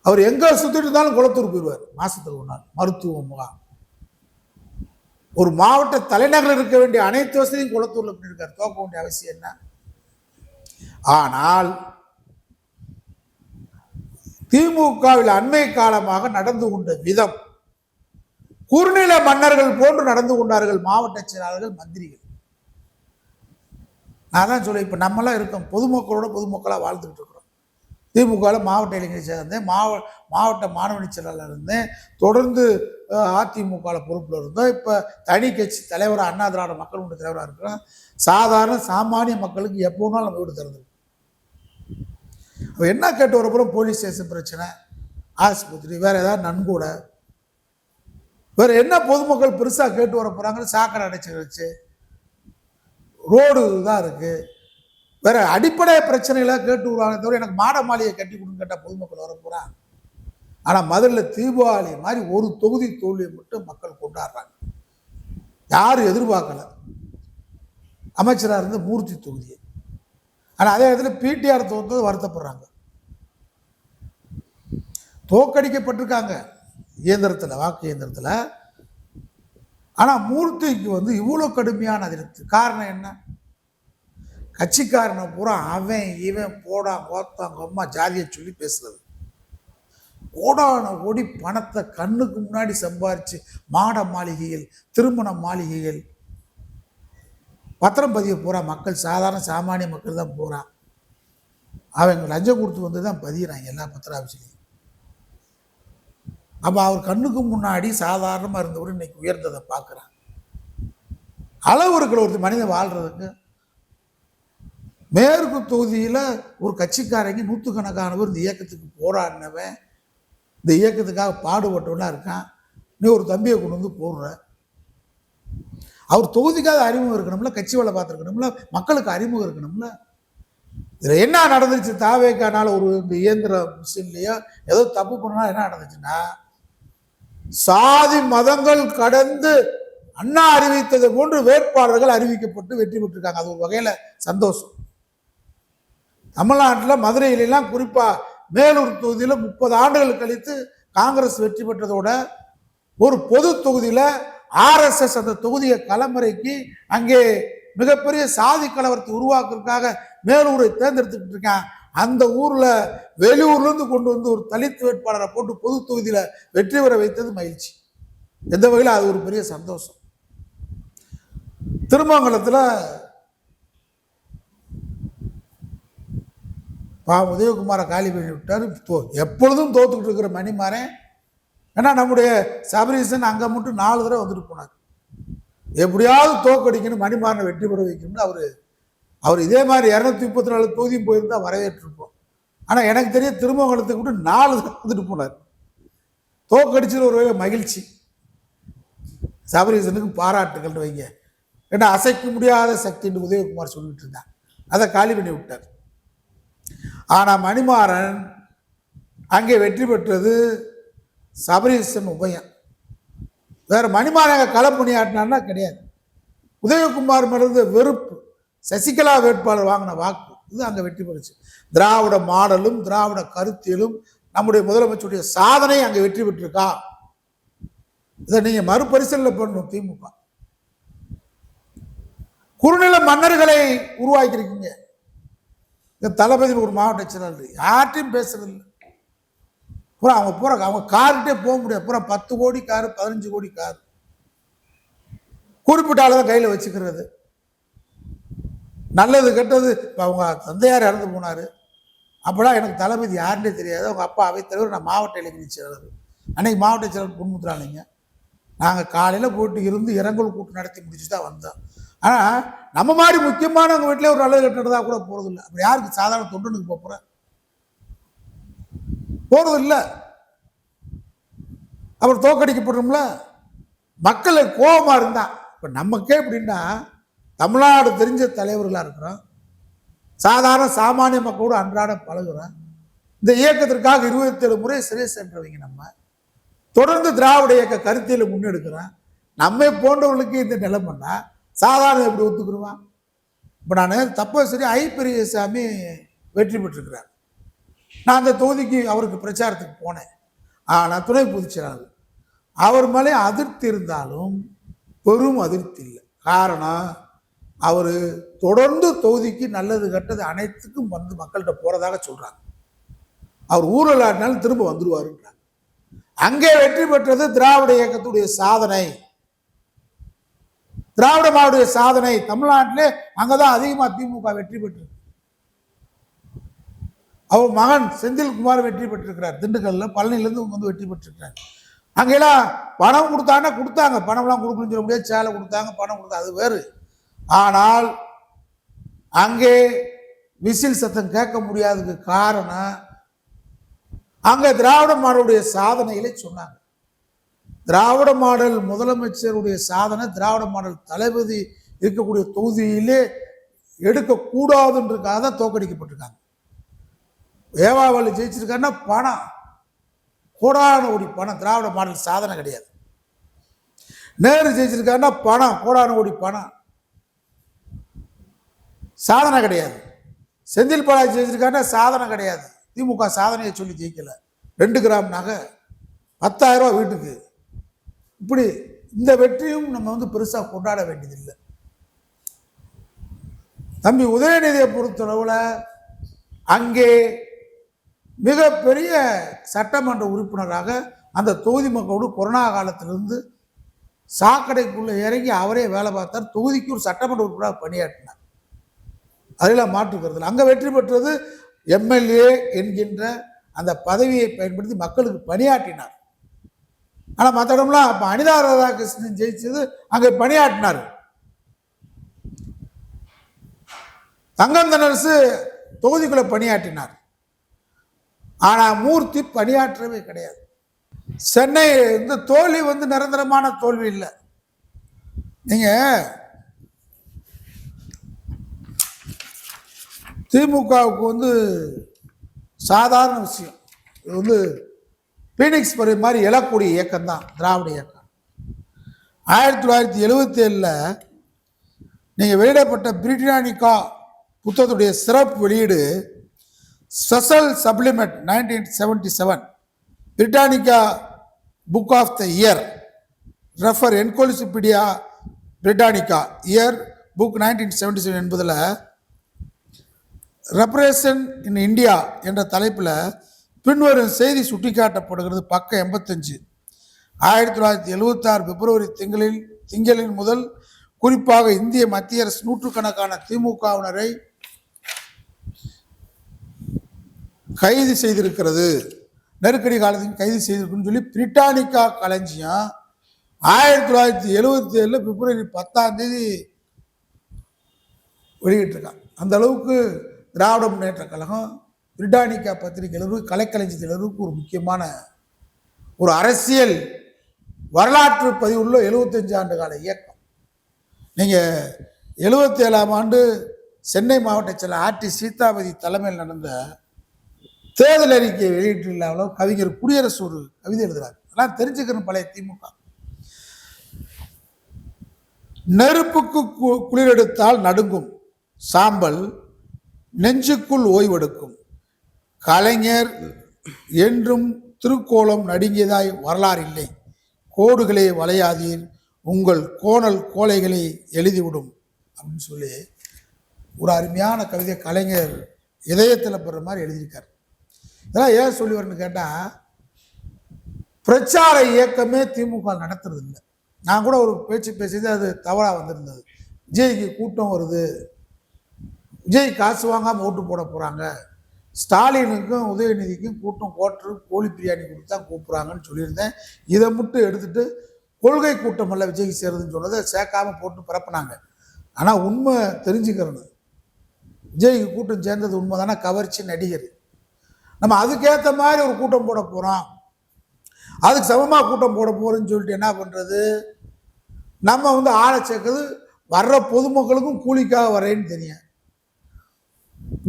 அவர் எங்க சுத்திட்டு இருந்தாலும் குளத்தூர் போயிடுவார். மாசத்துக்கு ஒரு நாள் மருத்துவ முகாம். ஒரு மாவட்ட தலைநகரில் இருக்க வேண்டிய அனைத்து வசதியும் குளத்தூர்ல பண்ணியிருக்காரு. தோக்க வேண்டிய அவசியம் என்ன? ஆனால் திமுகவில் அண்மை காலமாக நடந்து கொண்ட விதம், குறுநில மன்னர்கள் போன்று நடந்து கொண்டார்கள் மாவட்ட செயலாளர்கள், மந்திரிகள். நான் தான் சொல்ல, இப்ப நம்மளாம் இருக்கோம், பொதுமக்களோட பொதுமக்களா வாழ்ந்துட்டு இருக்கிறோம். திமுகவில் மாவட்ட இளைஞர் சேர்ந்தேன், மாவட்ட மாணவனி செயலாளர் இருந்தேன், தொடர்ந்து அதிமுக பொறுப்பில் இருந்தோம். இப்போ தனி கட்சி தலைவராக அண்ணா திராவிட மக்கள் முன்னணி தலைவராக இருக்கிறோம். சாதாரண சாமானிய மக்களுக்கு எப்போனாலும் நம்ம வீடு திறந்துருக்கோம். என்ன கேட்டு வரப்புறம் போலீஸ் ஸ்டேஷன் பிரச்சனை, ஆஸ்பத்திரி, வேற ஏதாவது நன்கூட, வேற என்ன பொதுமக்கள் பெருசா கேட்டு வர போறாங்கன்னு சாக்கடை அடைச்சி வச்சு ரோடு தான் இருக்கு. வேற அடிப்படை பிரச்சனைகளை கேட்டு வருவாங்க தவிர எனக்கு மாட மாளிகை கட்டி கொடுன்னு கேட்டா பொதுமக்கள் வர போறான். ஆனா மதுரையில் தீபாவளி மாதிரி ஒரு தொகுதி தோல்வியை மட்டும் மக்கள் கொண்டாடுறாங்க. யாரும் எதிர்பார்க்கல. அமைச்சராக இருந்த மூர்த்தி தொகுதியை. ஆனா அதே இடத்துல பிடிஆர் தோற்றது வருத்தப்படுறாங்க. தோக்கடிக்கப்பட்டிருக்காங்க இயந்திரத்துல, வாக்கு இயந்திரத்துல. ஆனா மூர்த்திக்கு வந்து இவ்வளவு கடுமையான அதிருப்தி. காரணம் என்ன? கட்சிக்காரனை பூரா அவன் இவன் போடா கோத்தாங்க அம்மா ஜாதியை சொல்லி பேசுறது. கோடான கோடி பணத்தை கண்ணுக்கு முன்னாடி சம்பாரிச்சு மாட மாளிகைகள், திருமண மாளிகைகள், பத்திரம் பதிய போறா மக்கள், சாதாரண சாமானிய மக்கள் தான் போறான். அவங்க லஞ்சம் கொடுத்து வந்து தான் பதிகிறாங்க எல்லா பத்திர ஆஃபீஸ்லையும். அப்ப அவர் கண்ணுக்கு முன்னாடி சாதாரணமா இருந்தவர் இன்னைக்கு உயர்ந்ததை பார்க்கிறான். அளவு இருக்கிற ஒரு மனிதன் வாழ்றதுக்கு. மேற்கு தொகுதியில ஒரு கட்சிக்காரங்க நூற்றுக்கணக்கானவர் இந்த இயக்கத்துக்கு போராடினவன், இந்த இயக்கத்துக்காக பாடுபட்டவனா இருக்கான். நீ ஒரு தம்பியை கொண்டு வந்து போடுற. அவர் தொகுதிக்காக அறிமுகம் இருக்கணும்ல, கட்சி வேலை பார்த்துருக்கணும்ல, மக்களுக்கு அறிமுகம் இருக்கணும்ல. இதுல என்ன நடந்துச்சு? தாவேக்கானால ஒரு இந்த இயந்திர மிஷின்லயோ ஏதோ தப்பு பண்ணா என்ன நடந்துச்சுன்னா, சாதி மதங்கள் கடந்து அண்ணா அறிவித்ததை போன்று வேட்பாளர்கள் அறிவிக்கப்பட்டு வெற்றி பெற்றிருக்காங்க. அது ஒரு வகையில சந்தோஷம். தமிழ்நாட்டில் மதுரையிலாம் குறிப்பா மேலூர் தொகுதியில 30 ஆண்டுகள் கழித்து காங்கிரஸ் வெற்றி பெற்றதோட ஒரு பொது தொகுதியில RSS அந்த தொகுதியை களமிறக்கி அங்கே மிகப்பெரிய சாதி கலவரத்தை உருவாக்குறதுக்காக மேலூரை தேர்ந்தெடுத்துக்கிட்டு இருக்கான். அந்த ஊர்ல வெளியூர்ல இருந்து கொண்டு வந்து ஒரு தலித் வேட்பாளரை போட்டு பொது தொகுதியில வெற்றி பெற வைத்தது மகிழ்ச்சி. எந்த வகையில் அது ஒரு பெரிய சந்தோஷம். திருமங்கலத்துல உதயகுமாரை காலி பண்ணி விட்டாரு. எப்பொழுதும் தோத்துக்கிட்டு இருக்கிற மணிமாறன், ஏன்னா நம்முடைய சபரீசன் அங்க மட்டும் 4 தடவை வந்துட்டு போனார். எப்படியாவது தோக்கடிக்கணும், மணிமாறனை வெற்றி பெற வைக்கணும்னு அவர் இதே மாதிரி 234 தொகுதியும் போயிருந்தா வரவேற்றிருப்போம். ஆனால் எனக்கு தெரிய திருமங்கலத்துக்கு கூட 4 வந்துட்டு போனார். தோக்கடிச்சது ஒரு வகை மகிழ்ச்சி. சபரீசனுக்கு பாராட்டுகள் வைங்க. ஏன்னா அசைக்க முடியாத சக்தின்னு உதயகுமார் சொல்லிட்டு இருந்தார். அதை காலி பண்ணி விட்டார். ஆனால் மணிமாறன் அங்கே வெற்றி பெற்றது சபரீசன் உபயம். வேற மணிமாறன் களப்பணியாட்டினான்னா கிடையாது. உதயகுமார் மேலிருந்த வெறுப்பு, சசிகலா வேட்பாளர் வாங்கின வாக்கு, இது அங்கே வெற்றி பெற்றுச்சு. திராவிட மாடலும் திராவிட கருத்தியலும் நம்முடைய முதலமைச்சருடைய சாதனை அங்கே வெற்றி பெற்றிருக்கா? இதை நீங்க மறுபரிசீலனை பண்ணணும். திமுக குறுநில மன்னர்களை உருவாக்கியிருக்கீங்க. தளபதி ஒரு மாவட்ட செயலாளர் யார்ட்டையும் பேசுறது இல்லை. பூரா அவங்க கார்கிட்டே போக முடியாது. பூரா 10 கோடி காரு, 15 கோடி காரு, குறிப்பிட்ட ஆளு தான் கையில் வச்சுக்கிறது. நல்லது கெட்டது. இப்போ அவங்க தந்தையார் இறந்து போனார். அப்போலாம் எனக்கு தளபதி யாருன்னே தெரியாது. அவங்க அப்பா அவைத்தலைவர், நான் மாவட்ட இளைஞர் செயலாளர். அன்னைக்கு மாவட்ட செயலாளர் பொன்முத்துறாங்க. நாங்கள் காலையில் போட்டு இருந்து இரங்கல் கூட்டம் நடத்தி முடிச்சு தான் வந்தோம். ஆனால் நம்ம மாதிரி முக்கியமானவங்க வீட்டிலே ஒரு நல்லது கட்டுறதா கூட போகிறதில்லை. அப்படி யாருக்கு சாதாரண தொண்டனுக்கு போகிறேன் போறது இல்லை. அப்புறம் தோக்கடிக்கப்படுறோம்ல. மக்கள் கோபமாக இருந்தா. இப்போ நமக்கே எப்படின்னா, தமிழ்நாடு தெரிஞ்ச தலைவர்களாக இருக்கிறோம், சாதாரண சாமானிய மக்களோடு அன்றாட பழகுறோம். இந்த இயக்கத்திற்காக 27 முறை சிறை சென்றவங்க. நம்ம தொடர்ந்து திராவிட இயக்க கருத்தியலை முன்னெடுக்கிறோம். நம்மை போன்றவர்களுக்கு இந்த நிலைமைன்னா சாதாரண எப்படி ஒத்துக்குருவான்? இப்போ நான் தப்ப சரி, ஐ பெரியசாமி வெற்றி பெற்றிருக்கிறார். நான் அந்த தொகுதிக்கு அவருக்கு பிரச்சாரத்துக்கு போனேன். ஆனால் துணை பொதுச் செயலாளர். அவர் மேலே அதிருப்தி இருந்தாலும் பெரும் அதிருப்தி இல்லை. காரணம், அவர் தொடர்ந்து தொகுதிக்கு நல்லது கெட்டது அனைத்துக்கும் வந்து மக்கள்கிட்ட போறதாக சொல்றாங்க. அவர் ஊழல் ஆடினாலும் திரும்ப வந்துடுவாருன்றாங்க. அங்கே வெற்றி பெற்றது திராவிட இயக்கத்துடைய சாதனை, திராவிட மாவுடைய சாதனை. தமிழ்நாட்டிலே அங்கதான் அதிகமா திமுக வெற்றி பெற்று. அவர் மகன் செந்தில்குமார் வெற்றி பெற்றிருக்கிறார். திண்டுக்கல்ல பழனியிலிருந்து வந்து வெற்றி பெற்றிருக்கிறார். அங்கெல்லாம் பணம் கொடுத்தாங்கன்னா கொடுத்தாங்க, பணம்லாம் கொடுக்கணும்னு சொல்ல முடியாது. சேலை கொடுத்தாங்க, பணம் கொடுத்தாங்க, அது வேறு. ஆனால் அங்கே விசில் சத்தம் கேட்க முடியாததுக்கு காரணம், அங்க திராவிட மாடலுடைய சாதனைகளை சொன்னாங்க. திராவிட மாடல் முதலமைச்சருடைய சாதனை, திராவிட மாடல் தளபதி இருக்கக்கூடிய தொகுதியிலே எடுக்கக்கூடாதுன்றதுக்காக தான் தோக்கடிக்கப்பட்டிருக்காங்க. ஏவாவளி ஜெயிச்சிருக்காருன்னா பணம், கோடான கோடி பணம். திராவிட மாடல் சாதனை கிடையாது. நேரு ஜெயிச்சிருக்காருன்னா பணம், கோடான கோடி பணம், சாதனை கிடையாது. செந்தில் பாலாஜி ஜெயிச்சிருக்காருன்னா சாதனை கிடையாது. திமுக சாதனையை சொல்லி ஜெயிக்கல. 2 கிராம் நகை, 10,000 ரூபாய் வீட்டுக்கு. இப்படி இந்த வெற்றியும் நம்ம வந்து பெருசா கொண்டாட வேண்டியதில்லை. தம்பி உதயநிதியை பொறுத்தளவுல அங்கே மிகப்பெரிய சட்டமன்ற உறுப்பினராக அந்த தொகுதி மக்களோடு கொரோனா காலத்திலிருந்து சாக்கடைக்குள்ள இறங்கி அவரே வேலை பார்த்தார். தொகுதிக்கு ஒரு சட்டமன்ற உறுப்பினராக பணியாற்றினார். அதெல்லாம் மாற்றுக்கிறது. அங்கே வெற்றி பெற்றது எம்எல்ஏ என்கின்ற அந்த பதவியை பயன்படுத்தி மக்களுக்கு பணியாற்றினார். ஆனால் மற்ற இடம்லாம் அப்போ அனிதா ராதாகிருஷ்ணன் ஜெயிச்சது அங்கே பணியாற்றினார். தங்கம் தென்னரசு தொகுதிக்குள்ள பணியாற்றினார். ஆனால் மூர்த்தி பணியாற்றவே கிடையாது. சென்னை இந்த தோல்வி வந்து நிரந்தரமான தோல்வி இல்லை. நீங்க திமுகவுக்கு வந்து சாதாரண விஷயம். இது வந்து பீனிக்ஸ் பறவை மாதிரி எழக்கூடிய இயக்கம் தான் திராவிட இயக்கம். 1977 நீங்கள் வெளியிடப்பட்ட பிரிட்டானிக்கா புத்தகத்துடைய சிறப்பு வெளியீடு special supplement 1977 Britannica book of the year refer encyclopaedia Britannica year book 1977 என்பதில் ரெப்ரேஷன் இன் இந்தியா என்ற தலைப்பில் பின்வரும் செய்தி சுட்டிக்காட்டப்படுகிறது. பக்கம் 85. 1976 பிப்ரவரி திங்களின் முதல் குறிப்பாக இந்திய மத்திய அரசு நூற்றுக்கணக்கான திமுகவினரை கைது செய்திருக்கிறது, நெருக்கடி காலத்தையும் கைது செய்திருக்குன்னு சொல்லி பிரிட்டானிக்கா களஞ்சியம் 1977 பிப்ரவரி 10 வெளியிட்டிருக்கான். அந்த அளவுக்கு திராவிட முன்னேற்ற கழகம், பிரிட்டானிக்கா பத்திரிகையாளர்கள், கலைக்களஞ்சியத்தினருக்கு ஒரு முக்கியமான ஒரு அரசியல் வரலாற்று பதிவுள்ள 75 ஆண்டு கால இயக்கம். நீங்க 77ஆம் ஆண்டு சென்னை மாவட்ட செயலர் ஆர்டி சீதாபதி தலைமையில் நடந்த தேர்தல் அறிக்கையை வெளியிட்டுள்ள கவிஞர் குடியரசு ஒரு கவிதை எழுதுறாரு. அதெல்லாம் தெரிஞ்சுக்கணும். பழைய திமுக நெருப்புக்கு குளிரெடுத்தால் நடுங்கும் சாம்பல் நெஞ்சுக்குள் ஓய்வெடுக்கும் கலைஞர் என்றும் திருக்கோலம் நடுங்கியதாய் வரலாறு இல்லை, கோடுகளை வளையாதீர், உங்கள் கோணல் கோலைகளை எழுதிவிடும் அப்படின்னு சொல்லி ஒரு அருமையான கவிதை கலைஞர் இதயத்தில் பெற மாதிரி எழுதியிருக்கார். இதெல்லாம் ஏன் சொல்லி வரணும்னு கேட்டால், பிரச்சார இயக்கமே திமுக நடத்துறது இல்லை. நான் கூட ஒரு பேச்சு பேசியது அது தவறாக வந்திருந்தது. விஜய்க்கு கூட்டம் வருது, விஜய் காசு வாங்காமல் ஓட்டு போட போகிறாங்க, ஸ்டாலினுக்கும் உதயநிதிக்கும் கூட்டம் கோட்டரு கோழி பிரியாணி கொடுத்து தான் கூப்பிட்றாங்கன்னு சொல்லியிருந்தேன். இதை மட்டும் எடுத்துட்டு கொள்கை கூட்டம் அல்ல விஜய்க்கு சேருதுன்னு சொன்னதை சேர்க்காம போட்டு பரப்புனாங்க. ஆனால் உண்மை தெரிஞ்சுக்கிறணும், விஜய்க்கு கூட்டம் சேர்ந்தது உண்மை தானே. கவர்ச்சி நடிகர், நம்ம அதுக்கேற்ற மாதிரி ஒரு கூட்டம் போட போகிறோம், அதுக்கு சமமாக கூட்டம் போட போகிறோன்னு சொல்லிட்டு என்ன பண்ணுறது, நம்ம ஆளை சேர்க்குறது வர்ற பொதுமக்களுக்கும் கூலிக்காக வரேன்னு தெரியும்,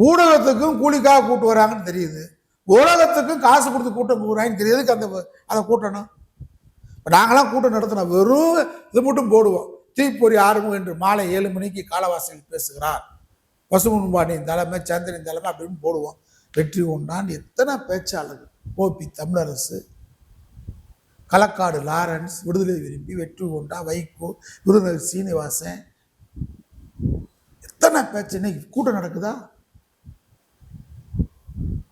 ஊடகத்துக்கும் கூலிக்காக கூட்டு வராங்கன்னு தெரியுது, உலகத்துக்கும் காசு கொடுத்து கூட்டம் போடுறாங்கன்னு தெரியுதுக்கு அதை கூட்டணும். இப்போ நாங்களாம் கூட்டம் நடத்தினோம், வெறும் இது மட்டும் போடுவோம். தீப்பொறி ஆறுமுகம் என்று மாலை 7 மணிக்கு காலவாசலில் பேசுகிறார், பசுமுன்பாண்டியின் தலைமை, சந்திரன் தலைமை அப்படின்னு போடுவோம். வெற்றி கொண்டான் எத்தனை பேச்சாளர்கள், ஓபி தமிழரசு, களக்காடு லாரன்ஸ், விடுதலை விரும்பி, வெற்றி கொண்டா, வைகோ, விருதுநகர் சீனிவாசன், எத்தனை பேச்சு. இன்னைக்கு கூட்டம் நடக்குதா?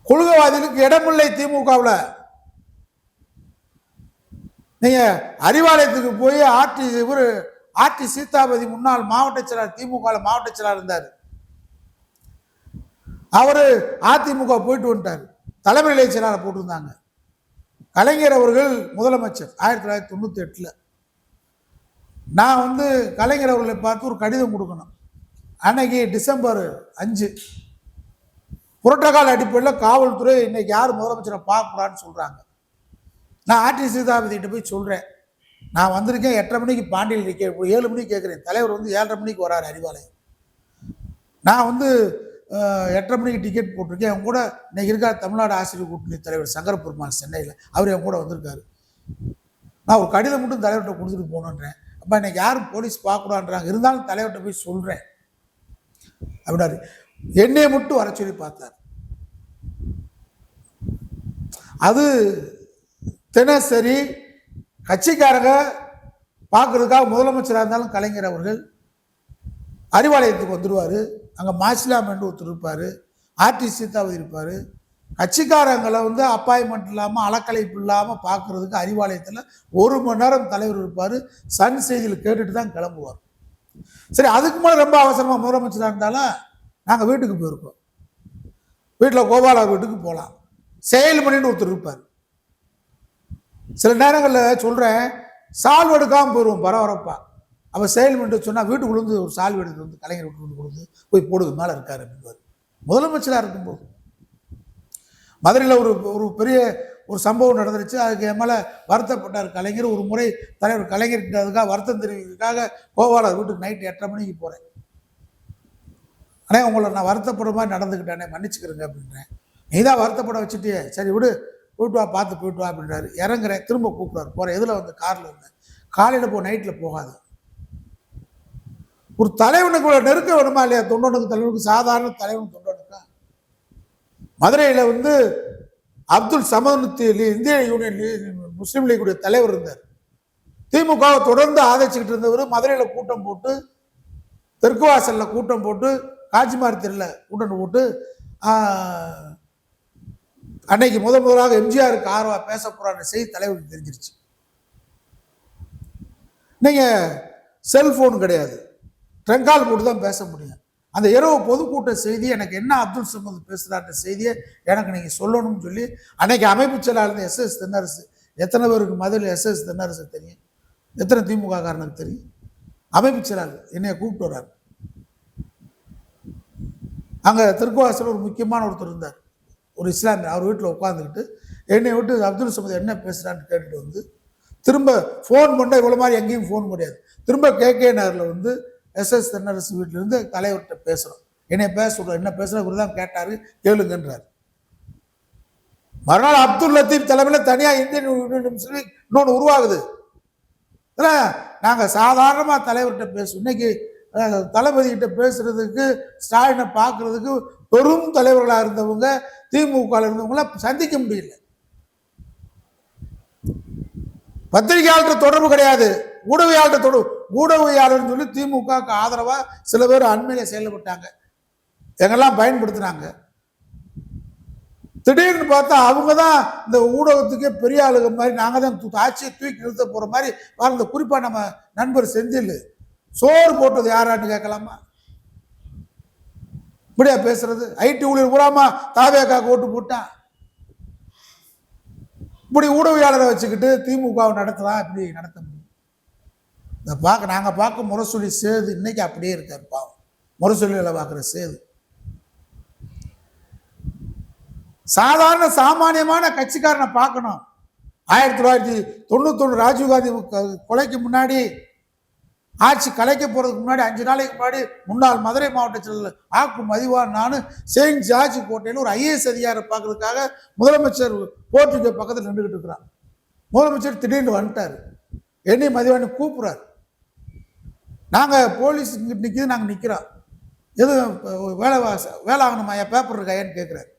கொள்கைவாதிகளுக்கு இடமில்லை திமுகவில். நீங்க அறிவாலயத்துக்கு போய் ஆர்டி சீதாபதி முன்னாள் மாவட்ட செயலாளர், திமுக மாவட்ட செயலாளர் இருந்தார், அவரு அதிமுக போயிட்டு வந்துட்டார், தலைமை நிலைய செயலாளர் போட்டிருந்தாங்க. கலைஞர் அவர்கள் முதலமைச்சர் 1998. நான் கலைஞர் அவர்களை பார்த்து ஒரு கடிதம் கொடுக்கணும். அன்னைக்கு டிசம்பர் 5 புரோட்டோகால் அடிப்படையில் காவல்துறை இன்னைக்கு யார் முதலமைச்சரை பார்க்கக்கூடாதுன்னு சொல்றாங்க. நான் ஆர்டி சீதாபதிகிட்ட போய் சொல்றேன், நான் வந்திருக்கேன் 8:30 மணிக்கு பாண்டியில் இருக்கேன், 7 மணிக்கு கேட்குறேன், தலைவர் 7:30 மணிக்கு வராரு அறிவாலயம், நான் 8:30 மணிக்கு டிக்கெட் போட்டிருக்கேன், அவங்க கூட இன்னைக்கு இருக்கா தமிழ்நாடு ஆசிரியர் கூட்டணி தலைவர் சங்கர பெருமாள் சென்னையில், அவர் என் கூட வந்திருக்காரு, நான் ஒரு கடிதம் மட்டும் தலைவர்கிட்ட கொடுத்துட்டு போனேன்றேன். அப்போ இன்னைக்கு யாரும் போலீஸ் பார்க்கக்கூடாதுன்றாங்க, இருந்தாலும் தலைவர்கிட்ட போய் சொல்றேன் அப்படின்னாரு. என்னையை மட்டும் வர சொல்லி பார்த்தார். அது தினசரி கட்சிக்காரங்க பார்க்கறதுக்காக முதலமைச்சராக இருந்தாலும் கலைஞர் அவர்கள் அறிவாலயத்துக்கு வந்துடுவார். அங்கே மாசிலாம் என்று ஒருத்தர் இருப்பார், ஆர்டி சீதாபதி இருப்பார். கட்சிக்காரங்களை அப்பாயின்மெண்ட் இல்லாமல் அலக்கலைப்பு இல்லாமல் பார்க்கறதுக்கு அறிவாலயத்தில் 1 மணி நேரம் தலைவர் இருப்பார். சன் செய்தியில் கேட்டுட்டு தான் கிளம்புவார். சரி, அதுக்கு மேலே ரொம்ப அவசரமாக முதலமைச்சராக இருந்தாலும் நாங்கள் வீட்டுக்கு போயிருக்கோம், வீட்டில் கோபாலா வீட்டுக்கு போகலாம், செயல்மணின்னு ஒருத்தர் இருப்பார். சில நேரங்களில் சொல்கிறேன், சால்வ் எடுக்காமல் போயிடுவோம் பரபரப்பா. அப்போ செயல்மணிட்டு சொன்னால் வீட்டுக்குள்ளேருந்து ஒரு சால்வ் எடுத்து கலைஞர் வீட்டுக்கு கொடுத்து போய் போடுது மேலே இருக்காரு அப்படின்பார். முதலமைச்சராக இருக்கும்போது மதுரையில் ஒரு பெரிய ஒரு சம்பவம் நடந்துருச்சு, அதுக்கு என் மேலே வருத்தப்பட்டார் கலைஞர். ஒரு முறை தலைவர் கலைஞர்கிட்ட அதுக்காக வருத்தம் தெரிவிக்கிறதுக்காக கோபாலா வீட்டுக்கு நைட்டு 8:30 மணிக்கு போகிறேன். ஆனால் உங்களை நான் வருத்தப்படுற மாதிரி நடந்துக்கிட்டேனே, மன்னிச்சுக்கிறேங்க அப்படின்றேன். நீ தான் வருத்தப்பட வச்சுட்டு, சரி விடு, போயிட்டு வா, பார்த்து போயிட்டு வா அப்படின்றாரு. இறங்குறேன், திரும்ப கூப்பிட்றாரு, போகிறேன். எதில் காரில் இருந்தேன். காலையில் போ, நைட்டில் போகாது. ஒரு தலைவனுக்கு நெருக்க வேணுமா இல்லையா? தொண்டனுக்கு தலைவனுக்கு, சாதாரண தலைவனுக்கு தொண்டனுக்கா? மதுரையில் அப்துல் சமத் இந்திய யூனியன் முஸ்லீம் லீக்குடைய தலைவர் இருந்தார். திமுகவை தொடர்ந்து ஆதரிச்சுக்கிட்டு இருந்தவர் மதுரையில் கூட்டம் போட்டு, தெற்கு வாசலில் கூட்டம் போட்டு, காஞ்சிமாரி தெருவில் கூட்டம் போட்டு, அன்னைக்கு முதலாக எம்ஜிஆருக்கு ஆர்வா பேச போறான செய்தி தலைவருக்கு தெரிஞ்சிருச்சு. நீங்க செல்போன் கிடையாது, ட்ரங்கால் போட்டு தான் பேச முடியும். அந்த இரவு பொதுக்கூட்ட செய்தி எனக்கு என்ன அப்துல் சமத் பேசுறான்ற செய்தியை எனக்கு நீங்க சொல்லணும்னு சொல்லி அன்னைக்கு அமைப்பு செயலாளர் SS தென்னரசு, எத்தனை பேருக்கு மதுரையில் SS தென்னரசு தெரியும்? எத்தனை திமுக காரனுக்கு தெரியும்? அமைப்பு செயலாளர் என்னைய கூப்பிட்டு வர்றாரு. அங்கே திருக்குவாசல் ஒரு முக்கியமான ஒருத்தர் இருந்தார், ஒரு இஸ்லாமியர். அவர் வீட்டில் உட்காந்துக்கிட்டு என்னை விட்டு அப்துல் சமத் என்ன பேசுகிறான்னு கேட்டுட்டு வந்து திரும்ப ஃபோன் பண்ணால் இவ்வளோ மாதிரி எங்கேயும் ஃபோன் முடியாது. திரும்ப KK நகரில் வந்து SS தென்னரசு வீட்டிலேருந்து தலைவர்கிட்ட பேசுகிறோம். என்னை பேச சொல்கிறோம், என்ன பேசுகிற இவர் தான் கேட்டார், கேளுங்கன்றார். மறுநாள் அப்துல் லத்தீப் தலைமையில் தனியாக இந்தியன் யூனியன் முஸ்லீம் லீக் இன்னொன்று உருவாகுது. நாங்கள் சாதாரணமாக தலைவர்கிட்ட பேசுவோம். இன்னைக்கு தளபதிகிட்ட பேசுறதுக்கு, ஸ்டாலினை பார்க்கறதுக்கு பெரும் தலைவர்களாக இருந்தவங்க, திமுக இருந்தவங்களாம் சந்திக்க முடியல. பத்திரிகையாளர் தொடர்பு கிடையாது, ஊடகவியாளர் தொடர்பு. ஊடகவியாளர் சொல்லி திமுகவுக்கு ஆதரவாக சில பேர் அண்மையில செயல்பட்டாங்க, எங்கெல்லாம் பயன்படுத்தினாங்க. திடீர்னு பார்த்தா அவங்க தான் இந்த ஊடகத்துக்கே பெரிய ஆளுக மாதிரி, நாங்கள் தான் ஆட்சியை தூக்கி நிறுத்த போகிற மாதிரி வாழ்ந்த. குறிப்பாக நம்ம நண்பர் செந்தில் சோறு போட்டது யாரான்னு கேட்கலாமா? இப்படியா பேசுறது? ஐடி ஊழியர் பூராமா தாவேக்காக்கு ஓட்டு போட்டான். இப்படி ஊடகவியாளரை வச்சுக்கிட்டு திமுகவை நடத்தலாம், இப்படி நடத்த முடியும்? இதை பார்க்க நாங்கள் பார்க்க முரசொலி சேது இன்னைக்கு அப்படியே இருக்காரு பாவம். முரசொலியில் பார்க்குற சேது சாதாரண சாமானியமான கட்சிக்காரனை பார்க்கணும். 1991 ராஜீவ்காந்தி கொலைக்கு முன்னாடி, ஆட்சி கலைக்க போறதுக்கு முன்னாடி 5 நாளைக்கு முன்னாடி முன்னாள் மதுரை மாவட்ட செயலர் ஆக்கு மதிவான் நானும் செயின்ட் ஜார்ஜ் கோட்டையில் ஒரு IAS அதிகாரி பார்க்கறதுக்காக முதலமைச்சர் போர்ட்டுக்கு பக்கத்தில் நின்றுகிட்டு இருக்கிறார். முதலமைச்சர் திடீர்னு வந்துட்டார், என்னையும் மதிவானி கூப்பிடுறாரு. நாங்கள் போலீஸ் நிற்கிது, நாங்கள் நிற்கிறோம். எதுவும் வேலை ஆகணுமா, என் பேப்பர் இருக்காயன்னு கேட்குறாரு.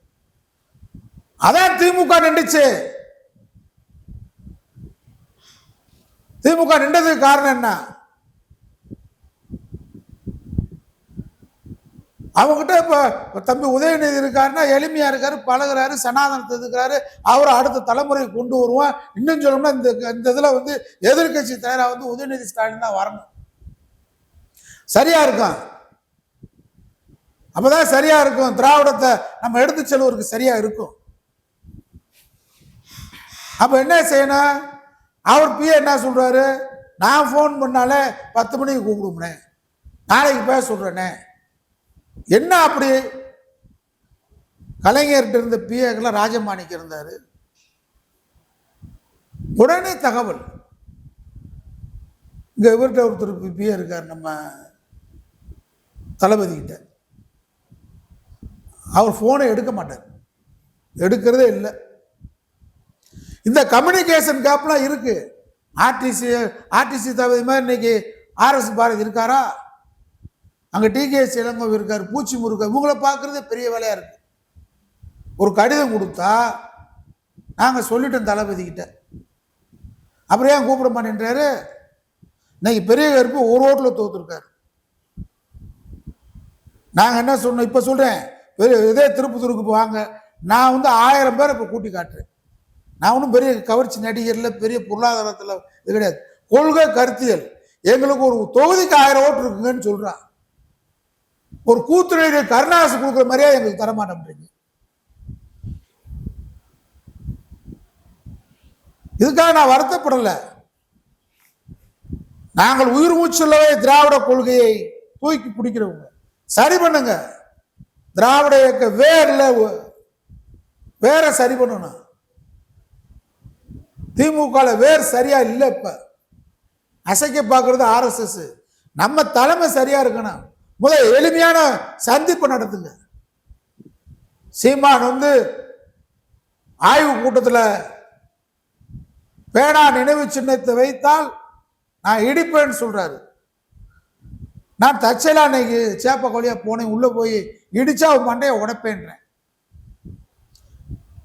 அதான் திமுக நின்றுச்சு. திமுக நின்றதுக்கு காரணம் என்ன? அவங்ககிட்ட இப்ப தம்பி உதயநிதி இருக்காருன்னா எளிமையா இருக்காரு, பழகுறாரு, சனாதனத்தை இருக்கிறாரு, அவரை அடுத்த தலைமுறை கொண்டு வருவான். இன்னும் சொல்லணும்னா இந்த இதுல வந்து எதிர்கட்சி தலைவரா வந்து உதயநிதி ஸ்டாலின் தான் வரணும். சரியா இருக்கும், அப்பதான் சரியா இருக்கும். திராவிடத்தை நம்ம எடுத்து செல்வதற்கு சரியா இருக்கும். அப்ப என்ன செய்யணும்? அவர் பிஏ என்ன சொல்றாரு, நான் போன் பண்ணாலே 10 மணிக்கு கூப்பிடும்னே, நாளைக்கு பேச சொல்றேனே. என்ன அப்படி? கலைஞர்கிட்ட இருந்த பிஏக்கெல்லாம் ராஜமாணிக்கு இருந்தாரு. உடனே தகவல். இங்க இவர்கிட்ட ஒருத்தர் பிஏ இருக்காரு, நம்ம தளபதி கிட்ட. அவர் போனை எடுக்க மாட்டார், எடுக்கிறதே இல்லை. இந்த கம்யூனிகேஷன் கேப்லாம் இருக்கு. ஆர்டிசி தளபதி மாதிரி இன்னைக்கு RS பாரதி இருக்காரா? அங்க TKS இளங்கோ இருக்காரு, பூச்சி முருகா, இவங்களை பார்க்கறதே பெரிய வேலையா இருக்கு. ஒரு கடிதம் கொடுத்தா நாங்க சொல்லிட்டோம் தளபதி கிட்ட, அப்புறம் ஏன் கூப்பிட மாட்டேன்றாரு? இன்னைக்கு பெரிய கருப்பு ஒரு ஓட்டுல தோத்துருக்காரு. நாங்க என்ன சொன்னோம், இப்ப சொல்றேன், இதே திருப்பத்தூருக்கு வாங்க, நான் வந்து 1000 பேரை இப்ப கூட்டி காட்டுறேன். நான் ஒன்றும் பெரிய கவர்ச்சி நடிகர்ல, பெரிய பொருளாதாரத்தில் இது கிடையாது. கொள்கை கருத்தியல். எங்களுக்கு ஒரு தொகுதிக்கு 1000 ஓட்டு இருக்குங்கன்னு சொல்றான். ஒரு கூத்துறை கருணாசு கொடுக்குற மாதிரியா எங்களுக்கு தரமாட்டேன். இதுக்காக நான் வருத்தப்படல. நாங்கள் உயிர் மூச்சுள்ளவே திராவிட கொள்கையை தூக்கி பிடிக்கிறவங்க. சரி பண்ணுங்க, திராவிட இயக்க வேற சரி பண்ணணும். திமுக வேறு சரியா இல்லை. இப்ப அசைக்க பார்க்கறது RSS. நம்ம தலைமை சரியா இருக்கணும். முதல் எளிமையான சந்திப்பு நடத்துங்க. சீமான் வந்து ஆய்வு கூட்டத்தில் பேனா நினைவு சின்னத்தை வைத்தால் நான் இடிப்பேன்னு சொல்றாரு. நான் தச்சலா அன்னைக்கு சேப்ப கொழியா போனேன், உள்ள போய் இடிச்சா மண்டையை உடைப்பேன்றேன்.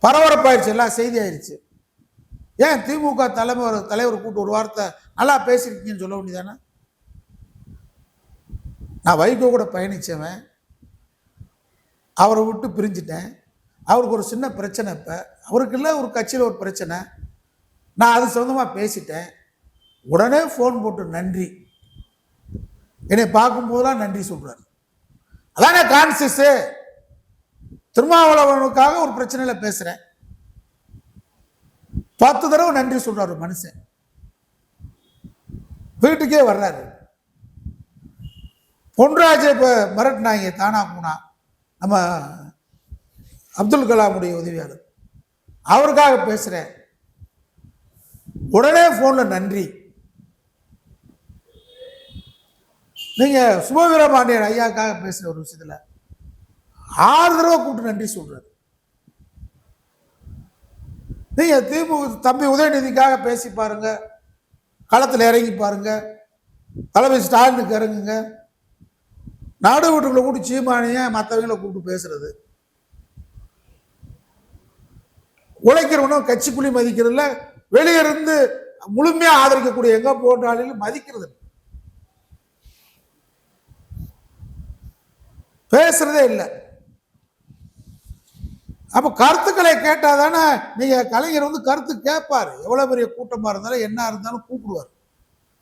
பரபரப்பாயிருச்சு, எல்லாம் செய்தி ஆயிடுச்சு. ஏன் திமுக தலைவர் கூட்டு ஒரு வார்த்தை நல்லா பேசியிருக்கீங்கன்னு சொல்ல வேண்டியதானே? நான் வைகோ கூட பயணிச்சவன், அவரை விட்டு பிரிஞ்சிட்டேன். அவருக்கு ஒரு சின்ன பிரச்சனை, இப்போ அவருக்கு இல்லை, ஒரு கட்சியில் ஒரு பிரச்சனை. நான் அது சொந்தமாக பேசிட்டேன். உடனே ஃபோன் போட்டு நன்றி, என்னை பார்க்கும்போதெல்லாம் நன்றி சொல்றாரு. அதானே கான்சியஸ். திருமாவளவனுக்காக ஒரு பிரச்சனையில் பேசுறேன், 10 தடவை நன்றி சொல்றாரு மனுஷன். வீட்டுக்கே வர்றாரு. பொன்ராஜை இப்ப மிரட்டினாங்க தானா பூனா, நம்ம அப்துல் கலாமுடைய உதவியாளர், அவருக்காக பேசுறேன், உடனே போன்ல நன்றி. நீங்க சுபவீரபாண்டியன் ஐயாக்காக பேசுற ஒரு விஷயத்துல 6 தடவை கூப்பிட்டு நன்றி சொல்றாரு. நீங்க திமுக தம்பி உதயநிதிக்காக பேசி பாருங்க, களத்தில் இறங்கி பாருங்க, தலைமை ஸ்டாலினுக்கு இறங்குங்க. நாடு வீட்டுக்குள்ள கூப்பிட்டு சீமானிய மற்றவங்களை கூப்பிட்டு பேசுறது, உழைக்கிறவனும் கட்சிக்குள்ளி மதிக்கிறதுல, வெளியே இருந்து முழுமையா ஆதரிக்கக்கூடிய எங்க போன்றாலும் மதிக்கிறது, பேசுறதே இல்லை. அப்ப கருத்துக்களை கேட்டாதானே நீங்க கலைஞர் வந்து கருத்து கேட்பாரு. எவ்வளவு பெரிய கூட்டமா இருந்தாலும் என்ன இருந்தாலும் கூப்பிடுவார்,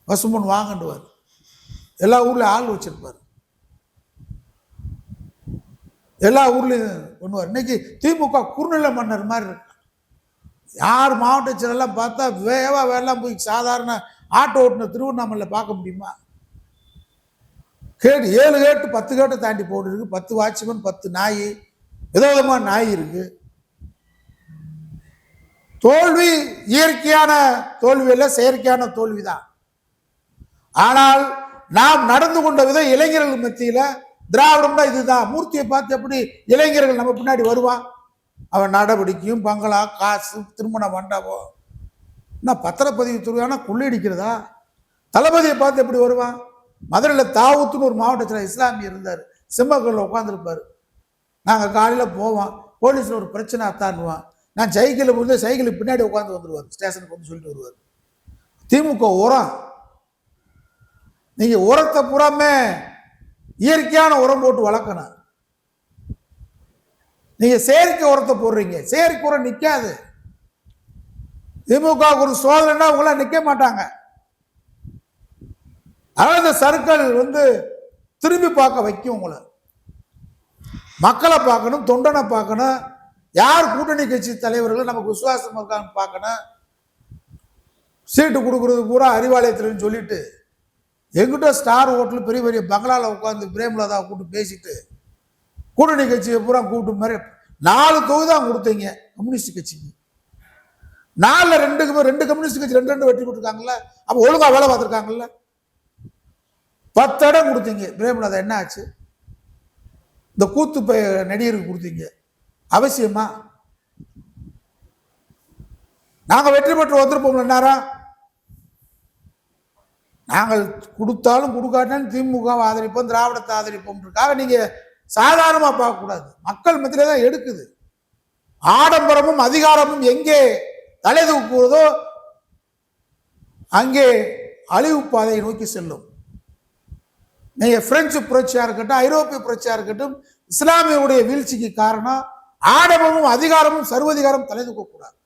பசுமன் வாங்கண்டுவார், எல்லா ஊர்லயும் ஆள் வச்சிருப்பாரு, எல்லா ஊர்லயும் பண்ணுவார். இன்னைக்கு திமுக குறுநில மன்னர் மாதிரி இருக்கு. யார் மாவட்ட செயலெல்லாம் பார்த்தா வேலாம் போய் சாதாரண ஆட்டோ ஓட்டுன திருவண்ணாமலை பார்க்க முடியுமா? கேட்டு 7 கேட்டு 10 கேட்டை தாண்டி போட்டு இருக்கு, 10 வாட்ச்மேன், 10 நாய், விதவிதமான நாய் இருக்கு. தோல்வி இயற்கையான தோல்வி இல்ல, செயற்கையான தோல்விதான். ஆனால் நாம் நடந்து கொண்ட விதம் இளைஞர்கள் மத்தியில திராவிடம் தான் இதுதான். மூர்த்தியை பார்த்து எப்படி இளைஞர்கள் நம்ம பின்னாடி வருவான்? அவன் நடவடிக்கையும் பங்களா, காசு, திருமண மண்டபம், என்ன பத்திரப்பதிவு துறையான கொள்ளையடிக்கிறதா? தளபதியை பார்த்து எப்படி வருவான்? மதுரையில் தாவூத்துன்னு ஒரு மாவட்டத்தில் இஸ்லாமியர் இருந்தார், சிம்மக்கல்ல உட்காந்துருப்பாரு. நாங்கள் காலையில் போவோம், போலீஸில் ஒரு பிரச்சனை அத்தாண்டுவான், நான் சைக்கிளில் போய் சைக்கிளுக்கு பின்னாடி உட்காந்து வந்துடுவார், ஸ்டேஷனுக்கு வந்து சொல்லிட்டு வருவார். திமுக உரம், நீங்க உரத்தை புறாமே இயற்கையான உரம் போட்டு வளர்க்கணும். நீங்க செயற்கை உரத்தை போடுறீங்க, செயற்கை உரம் நிக்காது. திமுக ஒரு சோதனைன்னா அவங்களாம் நிக்க மாட்டாங்க. அதனால இந்த சர்க்கிள் வந்து திரும்பி பார்க்க வைக்கும் உங்களை. மக்களை பார்க்கணும், தொண்டனை பார்க்கணும், யார் கூட்டணி கட்சி தலைவர்கள் நமக்கு விசுவாசம் இருக்கான்னு பார்க்கணும். சீட்டு கொடுக்கறது பூரா அறிவாலயத்துலன்னு சொல்லிட்டு எங்கிட்ட ஸ்டார் ஹோட்டல் பெரிய பெரிய பங்களால உட்காந்து பிரேமலதா கூப்பிட்டு பேசிட்டு கூட்டணி கட்சியை பூரா கூப்பிட்டு மாதிரி 4 தொகுதி தான் கொடுத்தீங்க கம்யூனிஸ்ட் கட்சிக்கு. 4ல் 2 கம்யூனிஸ்ட் கட்சி 2 வெற்றி பெற்றிருக்காங்கல்ல, அப்ப ஒழுங்கா வேலை பார்த்துருக்காங்கல்ல. 10 இடம் கொடுத்தீங்க பிரேமலதா, என்ன ஆச்சு? இந்த கூத்து நடிகருக்கு கொடுத்தீங்க, அவசியமா? நாங்க வெற்றி பெற்று வந்திருப்போம் நேரம். நாங்கள் கொடுத்தாலும் கொடுக்காட்டாலும் திமுக ஆதரிப்போம், திராவிடத்தை ஆதரிப்போம். நீங்க சாதாரணமா பார்க்க கூடாது, மக்கள் மத்தியில தான் எடுக்குது. ஆடம்பரமும் அதிகாரமும் எங்கே தலை தூக்குவதோ அங்கே அழிவு பாதையை நோக்கி செல்லும். நீங்க பிரெஞ்சு புரட்சியா இருக்கட்டும், ஐரோப்பிய புரட்சியா இருக்கட்டும், இஸ்லாமியுடைய வீழ்ச்சிக்கு காரணம் ஆடம்பரமும் அதிகாரமும், சர்வதிகாரம் தலை தூக்கக்கூடாது.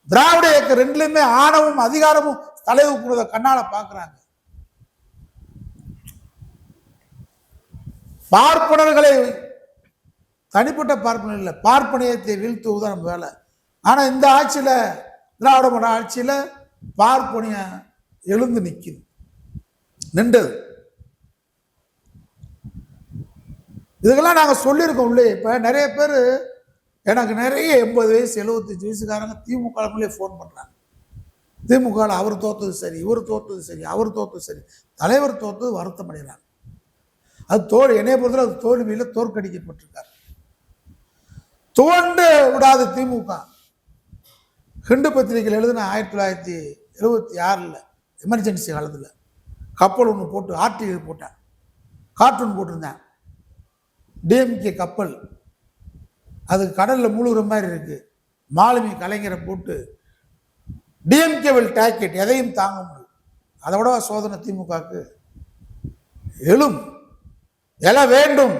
திராவிட இயக்கம் 2லுமே ஆணவமும் அதிகாரமும் தலை தூக்குறத கண்ணால பாக்குறாங்க. பார்ப்பனர்களை, தனிப்பட்ட பார்ப்பனர் இல்லை, பார்ப்பனியத்தை வீழ்த்துவதுதான் நம்ம வேலை. ஆனா இந்த ஆட்சியில, திராவிட மாடல் ஆட்சியில பார்ப்பனிய எழுந்து நிற்குது, நின்றது. இதுக்கெல்லாம் நாங்க சொல்லியிருக்கோம் உள்ளே. இப்ப நிறைய பேர் எனக்கு நிறைய 80 வயசு 75 வயசுக்காரங்க திமுக ஃபோன் பண்றாங்க. திமுக அவர் தோத்தது சரி, இவர் தோத்தது சரி, அவர் தோத்தது சரி, தலைவர் தோத்தது வருத்தம் அடைகிறாங்க. அது என்னைய பொறுத்தவரை அது தோல்வியில தோற்கடிக்கப்பட்டிருக்காரு. துவண்டு விடாது திமுக. ஹிண்டு பத்திரிகையில் எழுதின 1976 எமர்ஜென்சி காலத்தில் கப்பல் ஒன்று போட்டு ஆர்டிகல் போட்டேன், கார்ட்டூன் போட்டிருந்தேன். டிஎம்கே கப்பல் அது கடலில் முழுகிற மாதிரி இருக்கு, மாலுமி கலைஞரை போட்டு டிஎம்கே வில் டேக் இட், எதையும் தாங்க முடியும். அதை விட சோதனை திமுகக்கு எழும். எழ வேண்டும்.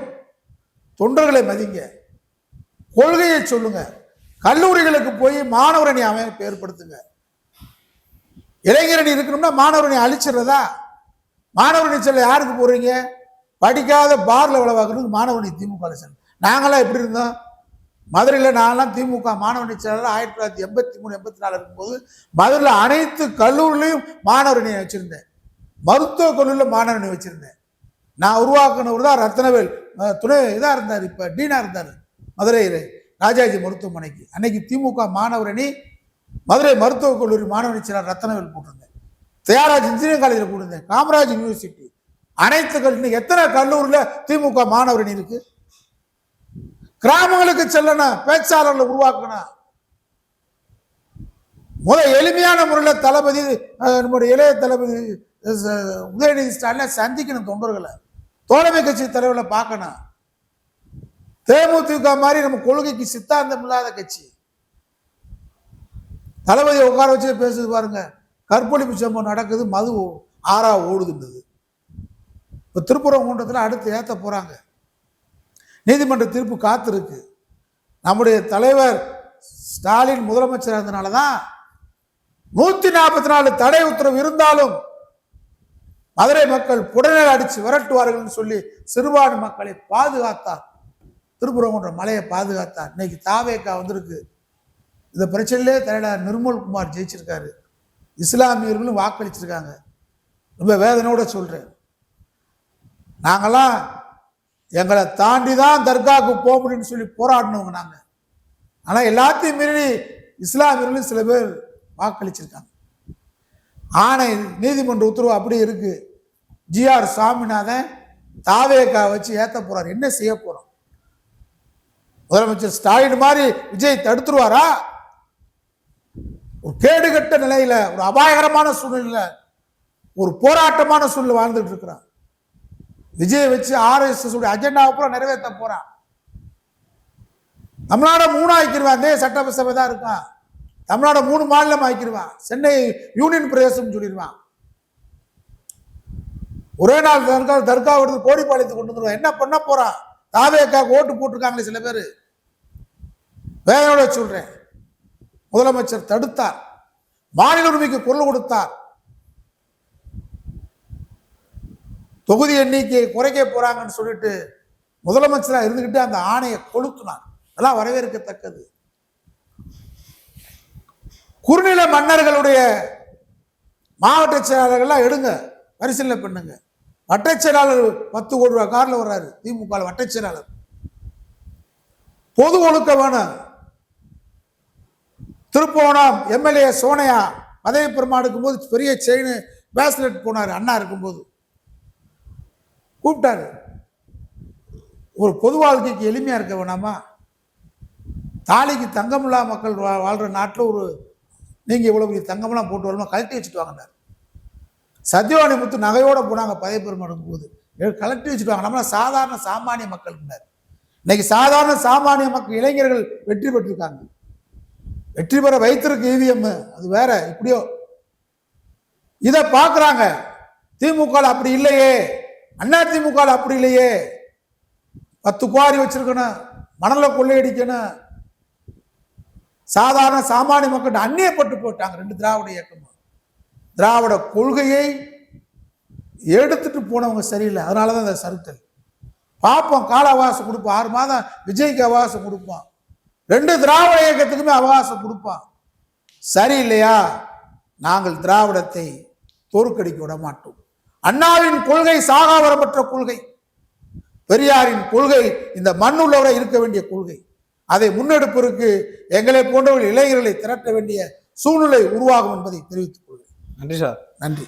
தொண்டர்களை மதிங்க, கொள்கையை சொல்லுங்க, கல்லூரிகளுக்கு போய் மாணவரணி அமைப்பு ஏற்படுத்துங்க. இளைஞரணி இருக்கணும்னா மாணவரணி அழிச்சிடுறதா? மாணவரணி செல்ல யாருக்கு போறீங்க? படிக்காத பார்ல வேலை பார்க்கறதுக்கு மாணவரணி திமுக செல்ல. நாங்களாம் எப்படி இருந்தோம்? மதுரையில் நான்லாம் திமுக மாணவரணி செயலாளர் 1983-84 இருக்கும்போது மதுரையில் அனைத்து கல்லூரிலையும் மாணவரணி வச்சிருந்தேன். மருத்துவக் கல்லூரியில் மாணவனை வச்சிருந்தேன். நான் உருவாக்குனவர் தான் ரத்னவேல், துணை இதாக இருந்தார், இப்போ டீனாக இருந்தார் மதுரை ராஜாஜி மருத்துவமனைக்கு. அன்னைக்கு திமுக மாணவரணி மதுரை மருத்துவக் கல்லூரி மாணவனி செயலாளர் ரத்னவேல் போட்டிருந்தேன். தியாகராஜ் இன்ஜினியரிங் காலேஜில் போட்டிருந்தேன். காமராஜ் யூனிவர்சிட்டி, அனைத்து கல்லூரி. எத்தனை கல்லூரியில் திமுக மாணவரணி இருக்கு? கிராமங்களுக்கு செல்லணும், பேச்சாளர்களை உருவாக்கணும். எளிமையான முறையில் தளபதி, நம்முடைய இளைய தளபதி உதயநிதி ஸ்டாலின் சந்திக்கணும், தொண்டர்களை, தோழமை கட்சி தலைவர்களை பார்க்கணும். தேமுதிக மாதிரி நம்ம கொள்கைக்கு சித்தாந்தம் இல்லாத கட்சி. தளபதியை உட்கார வச்சு பேசுது பாருங்க. கற்பழிப்பு சம்பவம் நடக்குது, மது ஆறா ஓடுதுன்றது. இப்போ திருப்பரங்குன்றத்தில் அடுத்து ஏற்ற போறாங்க. நீதிமன்ற தீர்ப்பு காத்திருக்கு. நம்முடைய தலைவர் ஸ்டாலின் முதலமைச்சர் இருந்தனால தான் 144 தடை உத்தரவு இருந்தாலும் மதுரை மக்கள் புடநெல் அடிச்சு விரட்டுவார்கள் சொல்லி சிறுபான்மை மக்களை பாதுகாத்தார். திருப்பரங்குன்றம் மலையை பாதுகாத்தார். இன்னைக்கு தாவேக்கா வந்திருக்கு. இந்த பிரச்சனையிலே தலைவர் நிர்மல்குமார் ஜெயிச்சிருக்காரு. இஸ்லாமியர்களும் வாக்களிச்சிருக்காங்க. ரொம்ப வேதனையோட சொல்றேன். நாங்கெல்லாம் எங்களை தாண்டி தான் தர்காவுக்கு போக முடியும்னு சொல்லி போராடினவங்க நாங்க. ஆனா எல்லாத்தையும் மீறி இஸ்லாமியர்களும் சில பேர் வாக்களிச்சிருக்காங்க. ஆணை நீதிமன்ற உத்தரவு அப்படி இருக்கு. ஜிஆர் சாமிநாதன் தாவேக்கா வச்சு ஏத்த போறாரு. என்ன செய்ய போறோம்? முதலமைச்சர் ஸ்டாலின் மாதிரி விஜய் தடுத்துருவாரா? ஒரு கேடுகட்ட நிலையில, ஒரு அபாயகரமான சூழ்நிலையில, ஒரு போராட்டமான சூழ்நிலை வாழ்ந்துட்டு இருக்கிறான். விஜய் வச்சு RSS அஜெண்டாவை பூரா நிறைவேற்ற போறான். தமிழ்நாடு 3 ஆக்கிடுவான். சட்டசபை தான் இருக்கான். தமிழ்நாடு 3 மாநிலம் ஆக்கிடுவான். சென்னை யூனியன் பிரதேசம் சொல்லிடுவான். ஒரே நாள் தர்கா எடுத்து கோடிப்பாளையத்தை கொண்டு வந்துடுவான். என்ன பண்ண போறான்? தாவேக்காக்கு ஓட்டு போட்டிருக்காங்களே சில பேர். வேதனையோட சொல்றேன். முதலமைச்சர் தடுத்தார். மாநில உரிமைக்கு குரல் கொடுத்தார். தொகுதி எண்ணிக்கையை குறைக்க போறாங்கன்னு சொல்லிட்டு முதலமைச்சராக இருந்துகிட்டு அந்த ஆணையை கொளுத்துனார். அதெல்லாம் வரவேற்கத்தக்கது. குறுநில மன்னர்களுடைய மாவட்ட செயலாளர்கள்லாம் எடுங்க, பரிசீலனை பண்ணுங்க. வட்ட செயலாளர் 10 கோடி ரூபாய் கார்ல வர்றாரு. திமுக வட்ட செயலாளர். பொது ஒழுக்க வேணும். திருப்போணம் எம்எல்ஏ சோனையா பதவி பிரமாணம் இருக்கும்போது பெரிய செயின் பேஸ்லெட் போனார். அண்ணா இருக்கும்போது கூப்பிட்டாரு. ஒரு பொது வாழ்க்கைக்கு எளிமையா இருக்க வேணாமா? தாலிக்கு தங்கமில்லா மக்கள் வாழ்ற நாட்டில் ஒரு நீங்க இவ்வளவு தங்கமெல்லாம் போட்டு வரணும், கழட்டி வச்சுட்டு வாங்கினார். சத்யவாணி முத்து நகையோட போனாங்க பதவி பெருமாடும் போது, கலெக்டர் வச்சுட்டு வாங்க. நம்மள சாதாரண சாமானிய மக்கள். இன்னைக்கு சாதாரண சாமானிய மக்கள் இளைஞர்கள் வெற்றி பெற்றிருக்காங்க. வெற்றி பெற வைத்திருக்கு EVM, அது வேற. இப்படியோ இதை பார்க்கறாங்க. திமுக அப்படி இல்லையே, அண்ணா திமுக அப்படி இல்லையே. 10 குவாரி வச்சிருக்கணும், மணல கொள்ளையடிக்கணும். சாதாரண சாமானிய மக்கள் அந்நியப்பட்டு போட்டாங்க. 2 திராவிட இயக்கம். திராவிட கொள்கையை எடுத்துட்டு போனவங்க சரியில்லை. அதனாலதான் இந்த சறுக்கல். பார்ப்போம், கால அவகாசம் கொடுப்போம். 6 மாதம் விஜய்க்கு அவகாசம் கொடுப்போம். 2 திராவிட இயக்கத்துக்குமே அவகாசம் கொடுப்போம். சரியில்லையா, நாங்கள் திராவிடத்தை தோற்கடிக்க விட மாட்டோம். அண்ணாவின் கொள்கை சாகாவரமற்ற கொள்கை. பெரியாரின் கொள்கை இந்த மண்ணுள்ளவரை இருக்க வேண்டிய கொள்கை. அதை முன்னெடுப்பதற்கு எங்களை போன்றவர்கள் இளைஞர்களை திரட்ட வேண்டிய சூழ்நிலை உருவாகும் என்பதை தெரிவித்துக் கொள்கிறேன். நன்றி சார். நன்றி.